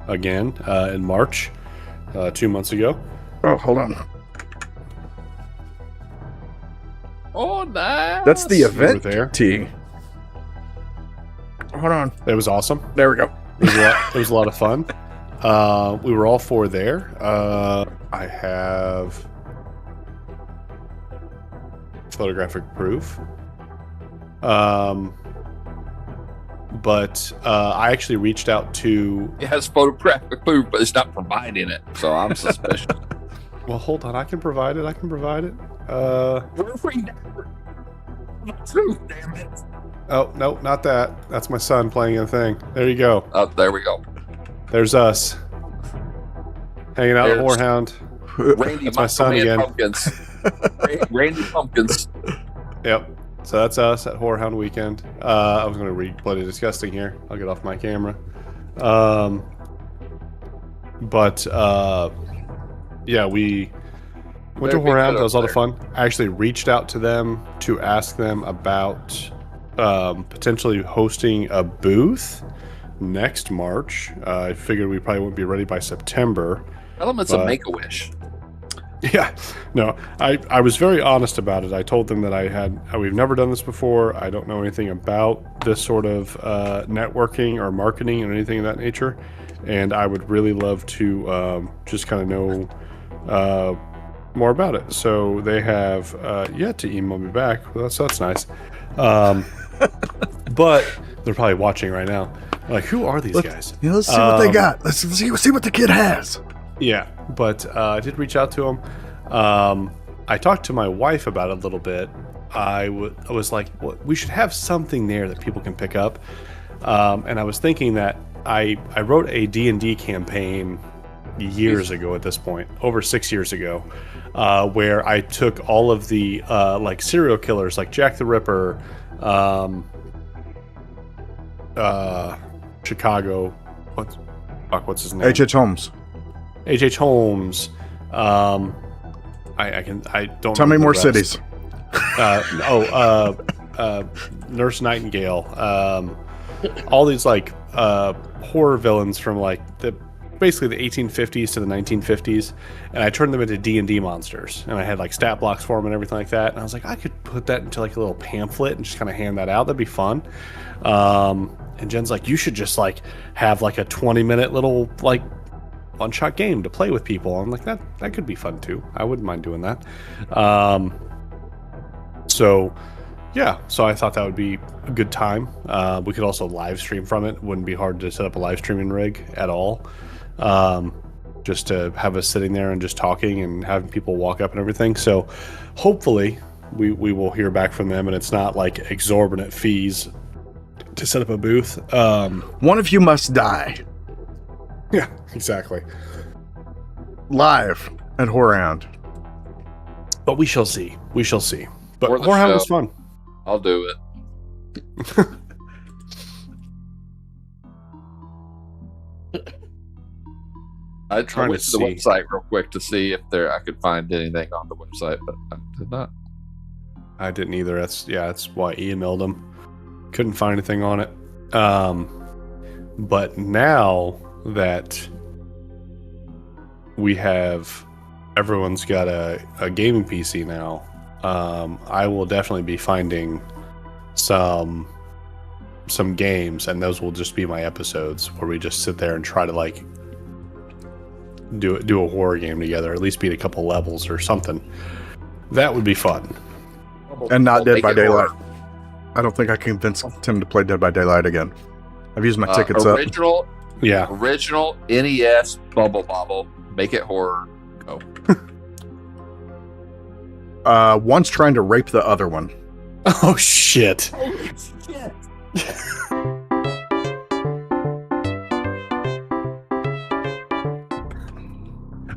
S2: again in March, 2 months ago.
S3: Oh, hold on.
S4: Oh, nice.
S3: That's the event
S2: there.
S3: T. Hold on.
S2: It was awesome.
S3: There we go.
S2: It was a lot of fun. We were all 4 there. I have photographic proof. But I actually reached out to...
S4: It has photographic proof, but it's not providing it, so I'm suspicious.
S2: Well, hold on. I can provide it.
S4: We're free. Truth, damn it.
S2: Oh, no, not that. That's my son playing a thing. There you go.
S4: Oh, there we go.
S2: There's us. Hanging out at Whorehound.
S4: Randy,
S2: that's my son again.
S4: Pumpkins. Randy Pumpkins.
S2: Yep. So that's us at Whorehound weekend. I was going to read Bloody Disgusting here. I'll get off my camera. Yeah, we went to Whorehound. That was a lot of fun. I actually reached out to them to ask them about potentially hosting a booth next March. I figured we probably wouldn't be ready by September.
S4: Tell them it's a Make-A-Wish.
S2: Yeah, no, I was very honest about it. I told them that we've never done this before. I don't know anything about this sort of networking or marketing or anything of that nature, and I would really love to just kind of know more about it. So they have yet to email me back. Well, that's nice, but they're probably watching right now. Like, who are these guys?
S3: Let's see what they got. Let's see what the kid has.
S2: Yeah, but I did reach out to him. I talked to my wife about it a little bit. I was like, well, we should have something there that people can pick up. And I was thinking that I wrote a D&D campaign years ago at this point, over 6 years ago, where I took all of the like serial killers like Jack the Ripper, Chicago, what's his name?
S3: H.H. Holmes.
S2: H.H. Holmes. I don't
S3: Tell me more cities.
S2: Nurse Nightingale. All these like horror villains from like basically the 1850s to the 1950s, and I turned them into D&D monsters, and I had like stat blocks for them and everything like that. And I was like, I could put that into like a little pamphlet and just kind of hand that out. That'd be fun. And Jen's like, you should just like have like a 20-minute little like one-shot game to play with people. I'm like, that could be fun too. I wouldn't mind doing that. So I thought that would be a good time. We could also live stream from it. Wouldn't be hard to set up a live streaming rig at all. Just to have us sitting there and just talking and having people walk up and everything. So hopefully we will hear back from them, and it's not like exorbitant fees to set up a booth.
S3: One of you must die.
S2: Yeah, exactly.
S3: Live at Whorehound.
S2: But we shall see. We shall see. But
S4: For the
S2: Whorehound
S4: show.
S2: was fun.
S4: I'll do it. I
S2: Trying
S4: went
S2: to
S4: to the
S2: see.
S4: website real quick to see if I could find anything on the website, but I did not.
S2: I didn't either. That's why I emailed them. Couldn't find anything on it. But now that everyone's got a gaming PC now, I will definitely be finding some games, and those will just be my episodes where we just sit there and try to like do a horror game together, at least beat a couple levels or something. That would be fun.
S3: And not
S4: I'll
S3: Dead
S4: make
S3: by
S4: it
S3: Daylight.
S4: horror.
S3: I don't think I can convince Tim to play Dead by Daylight again. I've used my tickets up.
S2: Yeah.
S4: Original NES Bubble Bobble. Make it horror. Go.
S3: One's trying to rape the other one.
S2: Oh shit.
S4: Holy shit.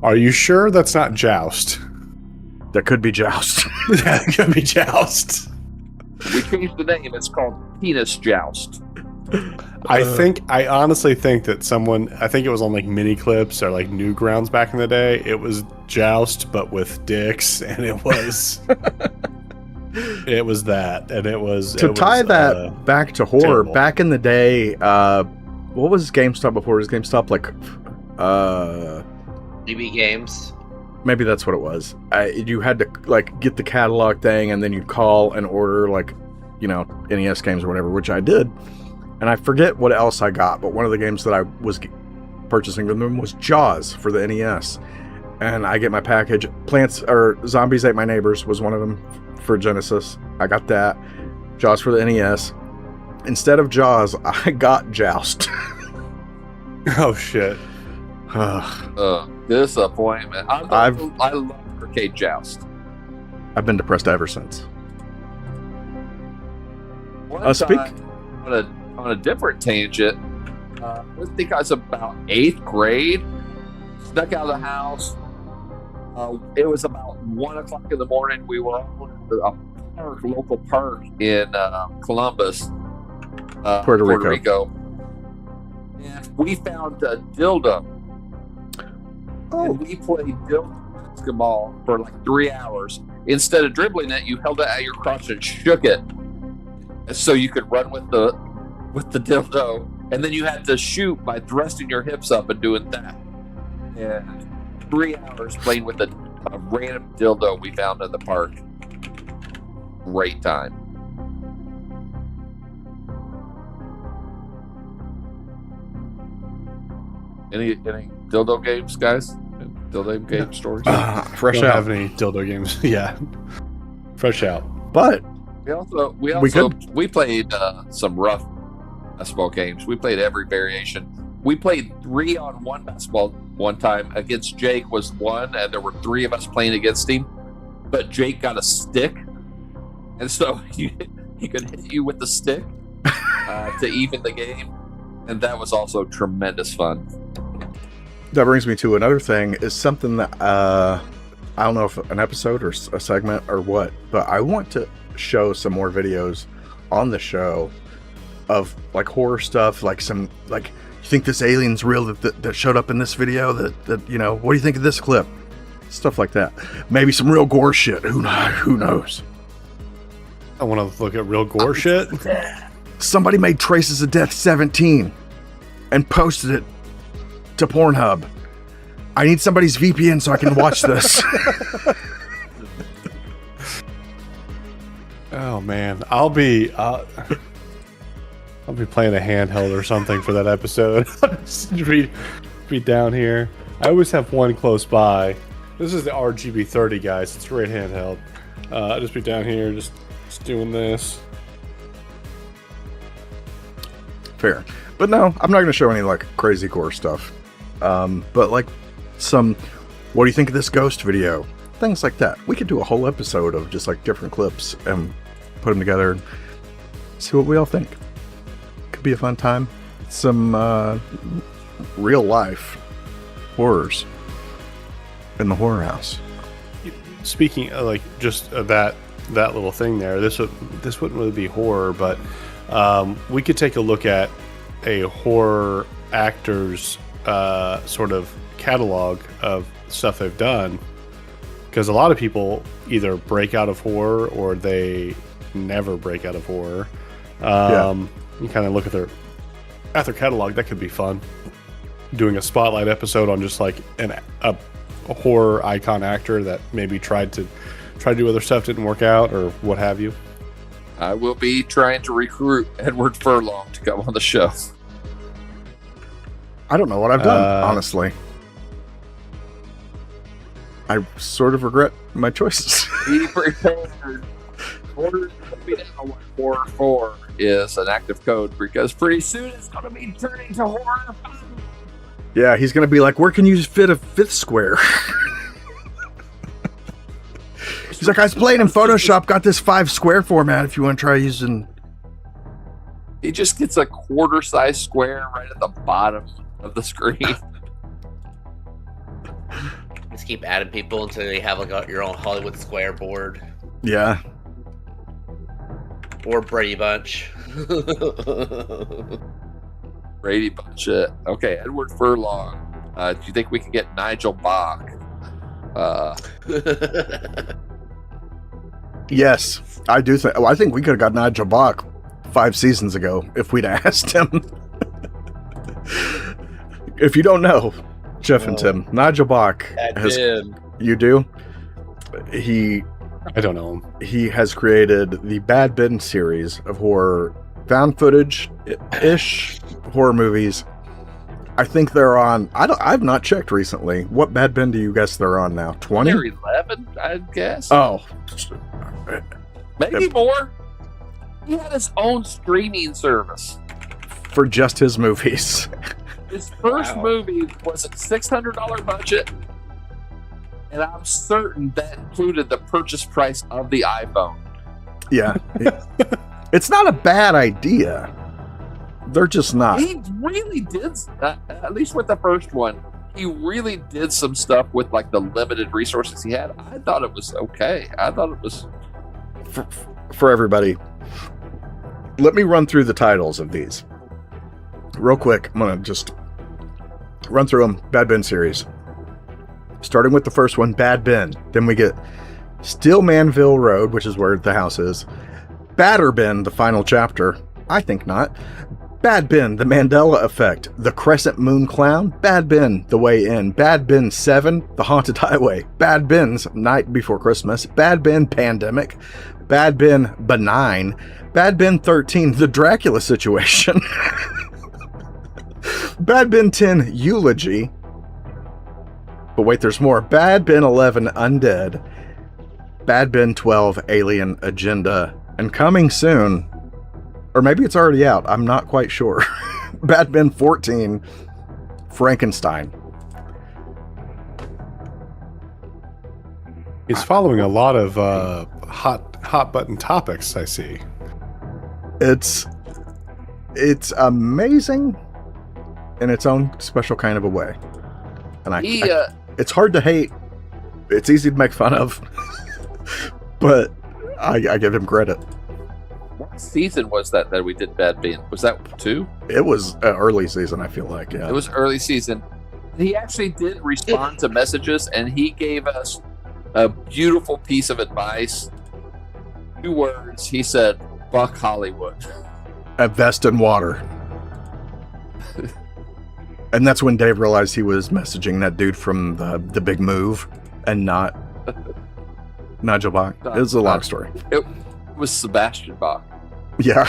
S2: Are you sure that's not Joust?
S3: That could be Joust.
S2: That could be Joust.
S4: We changed the name. It's called Penis Joust.
S2: I honestly think that I think it was on like mini clips or like Newgrounds back in the day. It was Joust, but with dicks, and it was it was that, and it was
S3: To tie that back to horror,
S2: terrible.
S3: back in the day, what was GameStop before? Was GameStop like,
S1: DB Games.
S3: maybe that's what it was. You had to like get the catalog thing, and then you'd call and order like, NES games or whatever, which I did. And I forget what else I got, but one of the games that I was purchasing with them was Jaws for the NES. And I get my package. Zombies Ate My Neighbors was one of them for Genesis. I got that. Jaws for the NES. Instead of Jaws, I got Joust.
S2: Oh shit.
S4: Disappointment. I love Arcade Joust.
S3: I've been depressed ever since.
S4: One
S3: Speak.
S4: time, on a different tangent, I think I was about 8th grade, snuck out of the house. It was about 1 o'clock in the morning. We were on a local park in Columbus,
S3: Puerto Rico.
S4: And we found a dildo.
S3: Oh.
S4: And we played dildo basketball for like 3 hours. Instead of dribbling it, you held it at your crotch and shook it, so you could run with the dildo, and then you had to shoot by thrusting your hips up and doing that. And 3 hours playing with a a random dildo we found in the park. Great time. Any dildo games, guys? Dildo game stories?
S3: Fresh
S2: Don't
S3: out.
S2: have any dildo games. Yeah, fresh out.
S3: But
S4: We played some rough basketball games. We played every variation. We played 3-on-1 basketball one time against Jake was one, and there were 3 of us playing against him. But Jake got a stick, and so he could hit you with the stick to even the game, and that was also tremendous fun.
S3: that brings me to another thing. Is something that I don't know if an episode or a segment or what, but I want to show some more videos on the show of like horror stuff, like some like, you think this alien's real that showed up in this video? That you know, what do you think of this clip? Stuff like that. Maybe some real gore shit. Who knows?
S2: I want to look at real gore shit.
S3: Somebody made Traces of Death 17 and posted it to Pornhub. I need somebody's VPN so I can watch this.
S2: Oh man, I'll be playing a handheld or something for that episode. I'll just be down here. I always have one close by. This is the RGB30, guys. It's a great handheld. I'll just be down here, just doing this.
S3: Fair. But no, I'm not going to show any like crazy gore stuff. But like some, what do you think of this ghost video? Things like that. We could do a whole episode of just like different clips and put them together and see what we all think. Could be a fun time. Some real life horrors in the horror house.
S2: Speaking of like just that little thing there, this wouldn't really be horror, but we could take a look at a horror actor's sort of catalog of stuff they've done, because a lot of people either break out of horror or they never break out of horror. You kind of look at their catalog. That could be fun. Doing a spotlight episode on just like a horror icon actor that maybe tried to do other stuff, didn't work out, or what have you.
S4: I will be trying to recruit Edward Furlong to come on the show.
S3: I don't know what I've done, honestly. I sort of regret my choices.
S4: Be prepared. Order to be down what horror 4 is an active code, because pretty soon it's going to be turning to horror 5.
S3: Yeah, he's going to be like, where can you fit a 5th square? He's like, I was playing in Photoshop, got this 5 square format if you want to try using...
S4: He just gets a quarter size square right at the bottom of the screen.
S1: Just keep adding people until you have like your own Hollywood Square board.
S3: Yeah.
S1: Or Brady Bunch.
S4: Brady Bunch. Okay, Edward Furlong. Do you think we can get Nigel Bach?
S3: Yes, I do think. I think we could have got Nigel Bach 5 seasons ago if we'd asked him. If you don't know, Jeff and Tim, Nigel Bach you do?
S2: I don't know him.
S3: He has created the Bad Ben series of horror, found footage-ish horror movies. I think they're on. I've not checked recently. What Bad Ben do you guess they're on now? 20?
S4: They're 11, I guess.
S3: Oh,
S4: maybe more. He had his own streaming service.
S3: For just his movies.
S4: His first movie was a $600 budget, and I'm certain that included the purchase price of the iPhone.
S3: Yeah. It's not a bad idea. They're just not.
S4: He really did, at least with the first one, he really did some stuff with like the limited resources he had. I thought it was okay. I thought it was...
S3: For everybody, let me run through the titles of these. Real quick, I'm going to just run through them. Bad Ben series. Starting with the first one, Bad Ben. Then we get Still Manville Road, which is where the house is. Batter Ben, the final chapter. I think not. Bad Ben, The Mandela Effect, The Crescent Moon Clown, Bad Ben, The Way In, Bad Ben 7, The Haunted Highway, Bad Ben's Night Before Christmas, Bad Ben Pandemic, Bad Ben Benign, Bad Ben 13, The Dracula Situation, Bad Ben 10, Eulogy, but wait, there's more, Bad Ben 11, Undead, Bad Ben 12, Alien Agenda, and coming soon, or maybe it's already out, I'm not quite sure, Bad Ben 14, Frankenstein.
S2: He's following a lot of hot button topics, I see.
S3: It's amazing in its own special kind of a way. And it's hard to hate. It's easy to make fun of. But I give him credit.
S4: What season was that we did Bad Ben? Was that 2?
S3: It was an early season, I feel like, yeah.
S4: It was early season. He actually did respond to messages, and he gave us a beautiful piece of advice. 2 words. He said, "Fuck Hollywood."
S3: A vest and water. And that's when Dave realized he was messaging that dude from the Big Move and not Nigel Bach. It was a long story.
S4: It was Sebastian Bach.
S3: Yeah.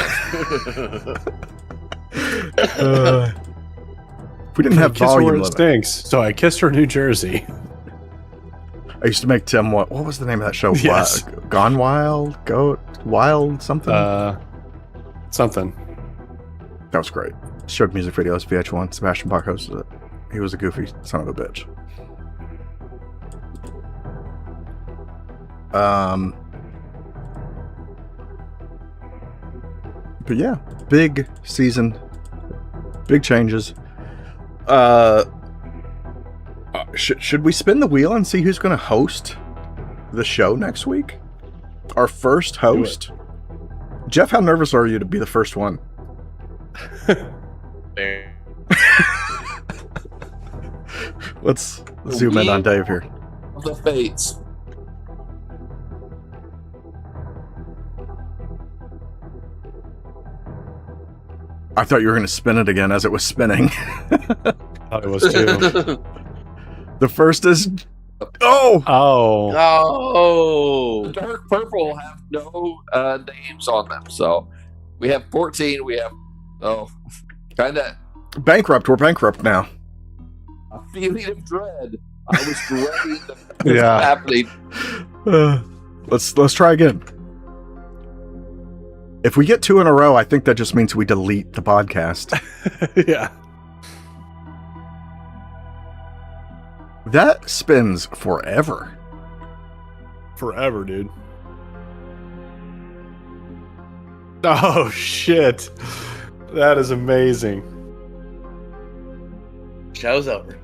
S3: We didn't have
S2: Kiss her
S3: volume
S2: where it
S3: limit.
S2: stinks. So I kissed her New Jersey.
S3: I used to make Tim what was the name of that show?
S2: Yes.
S3: Gone Wild? Wild something?
S2: Something.
S3: That was great. Showed music videos, VH1. Sebastian Bach hosted it. He was a goofy son of a bitch. But yeah, big season, big changes. Should we spin the wheel and see who's going to host the show next week? Our first host. Jeff, how nervous are you to be the first one? Let's zoom in on Dave here.
S4: The fates.
S3: I thought you were going to spin it again as it was spinning.
S2: Thought it was too.
S3: The first is... Oh!
S4: The dark purple have no names on them. So we have 14. We have, kind of
S3: Bankrupt. We're bankrupt now.
S4: a feeling of dread. I was dreading that
S2: Yeah.
S4: happening.
S3: Let's try again. If we get 2 in a row, I think that just means we delete the podcast.
S2: Yeah.
S3: That spins forever.
S2: Forever, dude. Oh, shit. That is amazing.
S1: Show's over.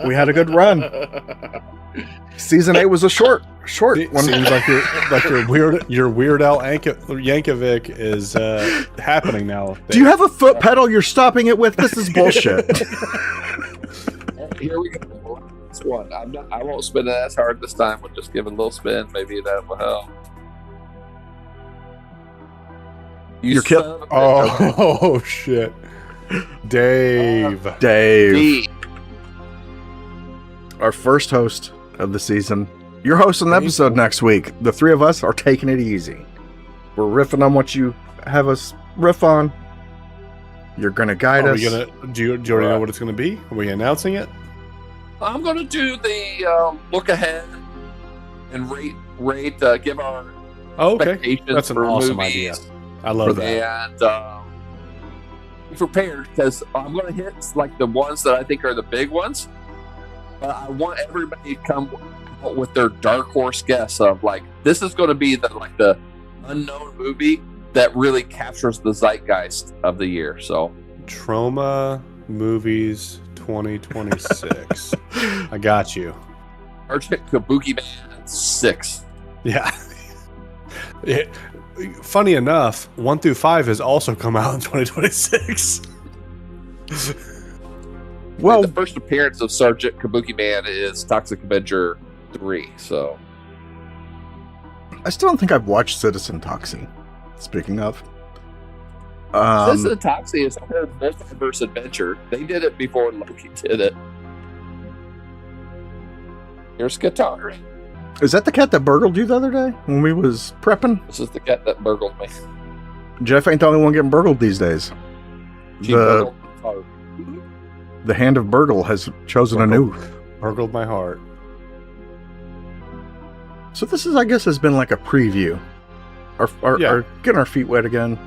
S3: We had a good run. Season 8 was a short one.
S2: Seems like your Weird Al Yankovic is happening now.
S3: Do you have a foot pedal you're stopping it with? This is bullshit.
S4: Here we go. Last one. I won't spin it as hard this time. We'll just give it a little spin. Maybe that will help.
S3: You're
S4: son of a bitch.
S2: Oh, shit. Dave.
S3: Dave. Our first host of the season. You're hosting the episode next week. The 3 of us are taking it easy. We're riffing on what you have us riff on. You're going to guide us.
S2: Do you already know what it's going to be? Are we announcing it?
S4: I'm going to do the look ahead and rate give our
S2: Oh, okay.
S4: expectations
S2: That's an
S4: for
S2: awesome
S4: movies.
S2: idea. I love that.
S4: And be prepared, because I'm going to hit like the ones that I think are the big ones. But I want everybody to come out with their dark horse guess of like, this is going to be the unknown movie that really captures the zeitgeist of the year. So
S2: Trauma Movies 2026. I got you.
S4: Sergeant Kabuki Man 6.
S2: Yeah. Funny enough, 1 through 5 has also come out in 2026.
S3: Well,
S4: the first appearance of Sergeant Kabuki Man is Toxic Avenger 3. So
S3: I still don't think I've watched Citizen Toxie. Speaking of,
S4: This Autopsy is a whole multiverse adventure. They did it before Loki did it. Here's guitar.
S3: Is that the cat that burgled you the other day when we was prepping?
S4: This is the cat that burgled me.
S3: Jeff ain't the only one getting burgled these days.
S4: She burgled my heart.
S3: The hand of Burgle has chosen a new.
S2: Burgled my heart.
S3: So this is, I guess, has been like a preview. Our getting our feet wet again.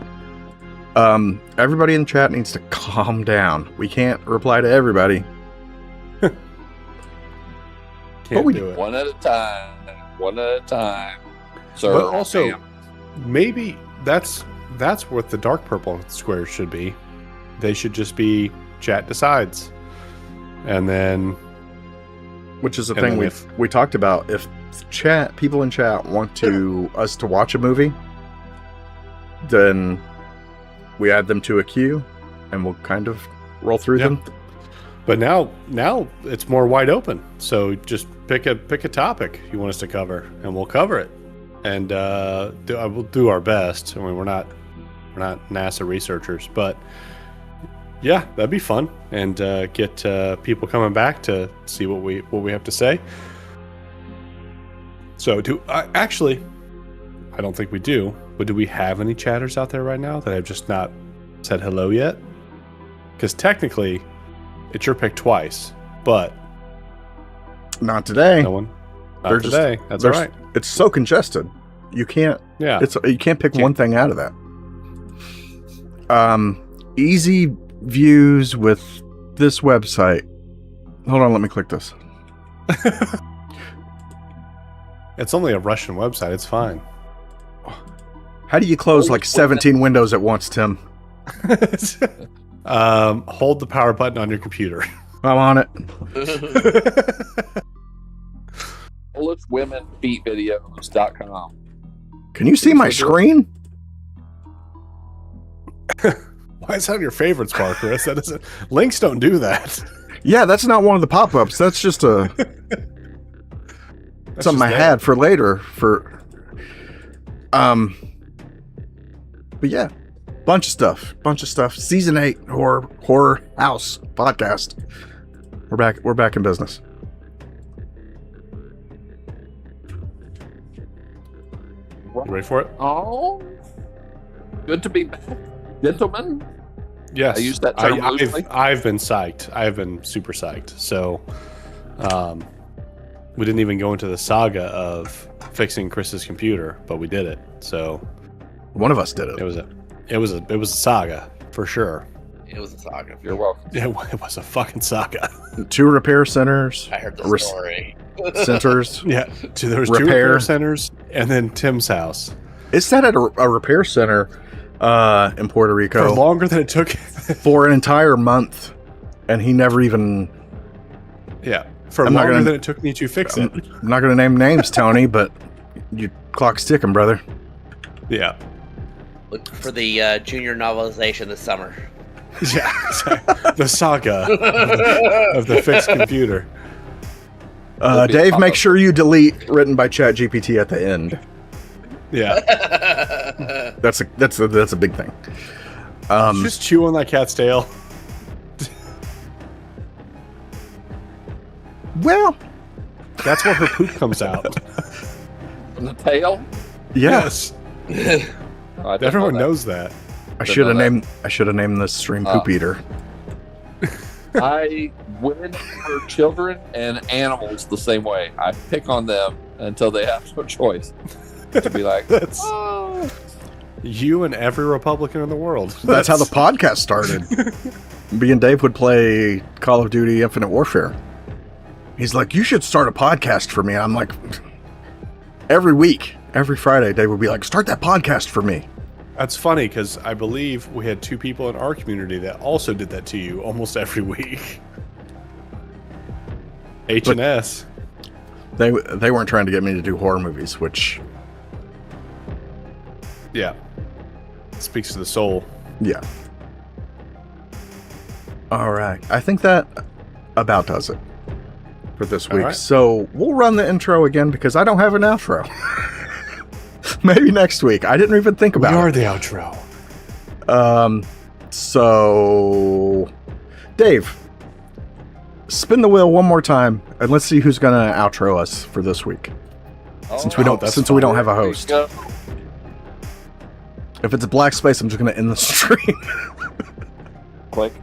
S3: Everybody in the chat needs to calm down. We can't reply to everybody.
S2: Can't
S3: we
S2: do it.
S4: One at a time. One at a time. Sir,
S2: But also,
S4: ma'am.
S2: maybe that's what the dark purple squares should be. They should just be chat decides, and then
S3: Which is the
S2: And
S3: thing
S2: then
S3: we talked about. If people in chat want us to watch a movie, then we add them to a queue, and we'll kind of roll through
S2: Yeah.
S3: them.
S2: But now it's more wide open. So just pick a topic you want us to cover, and we'll cover it. And we'll do our best. I mean, we're not NASA researchers, but yeah, that'd be fun, and get people coming back to see what we have to say. So actually, I don't think we do. But do we have any chatters out there right now that have just not said hello yet? Because technically, it's your pick twice, but
S3: Not today.
S2: no one. Not
S3: They're just-
S2: today. That's all right.
S3: It's so congested. You can't.
S2: Yeah.
S3: You can't pick one thing out of that. Easy views with this website. Hold on, let me click this.
S2: It's only a Russian website. It's fine.
S3: How do you close
S4: Oh,
S3: like 17 windows at once, Tim?
S2: Hold the power button on your computer.
S3: I'm on it.
S4: BulletWomenFeetVideos.com.
S3: Can you see my screen?
S2: Why is that on your favorites bar, Chris? That doesn't. Links don't do that.
S3: Yeah, that's not one of the pop-ups. That's just a
S2: That's
S3: something I
S2: just
S3: had for later. But yeah, bunch of stuff. Season 8 horror house podcast. We're back in business.
S2: You ready for it?
S4: Oh, good to be back, gentlemen.
S2: Yes.
S4: I use that term loosely.
S2: I've been psyched. I've been super psyched. So, we didn't even go into the saga of fixing Chris's computer, but we did it. So
S3: One of us did it.
S2: it was a saga for sure.
S1: It was a saga.
S4: You're welcome.
S2: It was a fucking saga.
S3: 2 repair centers.
S1: I heard the story.
S3: Centers.
S2: Yeah. There was 2
S3: Repair.
S2: repair centers, and then Tim's house.
S3: It sat at a repair center in Puerto
S2: For
S3: Rico
S2: longer than it took.
S3: for an entire month, and he never even.
S2: Yeah. For
S3: I'm not
S2: longer
S3: gonna-
S2: than it took me to fix it.
S3: I'm not going to name names, Tony, but you clock's ticking, brother.
S2: Yeah.
S1: Look for the junior novelization this summer.
S2: Yeah. The saga of the fixed computer.
S4: That'd be
S3: Dave,
S4: a
S3: make
S4: pop-up.
S3: sure you delete written by ChatGPT at the end.
S2: Yeah.
S3: That's a big thing.
S2: Just chew on that cat's tail.
S3: Well,
S2: That's where her poop comes out.
S4: From the tail.
S3: yes.
S4: Oh, I didn't
S2: Everyone
S4: know that.
S2: knows that.
S3: I should have
S4: know
S3: named this stream Poop Eater.
S4: I win for children and animals the same way. I pick on them until they have no choice. To be like,
S2: That's
S4: oh.
S2: you and every Republican in the world.
S3: That's how the podcast started. Me and Dave would play Call of Duty Infinite Warfare. He's like, you should start a podcast for me. And I'm like, every week, every Friday, Dave would be like, start that podcast for me.
S2: That's funny because I believe we had 2 people in our community that also did that to you almost every week. H&S.
S3: They weren't trying to get me to do horror movies, which,
S2: Yeah. Speaks to the soul.
S3: yeah. All right. I think that about does it for this
S2: All
S3: week.
S2: right.
S3: So we'll run the intro again because I don't have an outro. Maybe next week. I didn't even think
S2: We
S3: about
S2: are
S3: it.
S2: the outro.
S3: So, Dave, spin the wheel one more time, and let's see who's gonna outro us for this week. Since we don't have a host. If it's a black space, I'm just gonna end the stream.
S4: Click.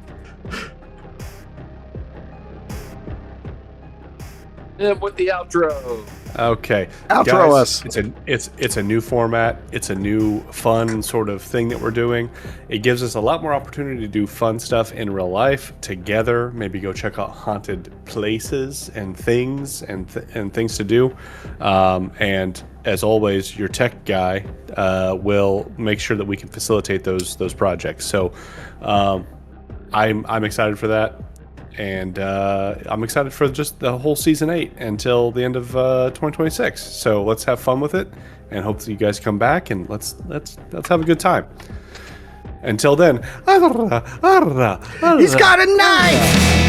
S4: And with the outro.
S2: Okay,
S3: Outro us.
S2: It's a new format. It's a new fun sort of thing that we're doing. It gives us a lot more opportunity to do fun stuff in real life together. Maybe go check out haunted places and things and things to do. And as always, your tech guy will make sure that we can facilitate those projects. So I'm excited for that. And I'm excited for just the whole season 8 until the end of 2026. So let's have fun with it, and hope that you guys come back and let's have a good time. Until then,
S3: He's got a knife.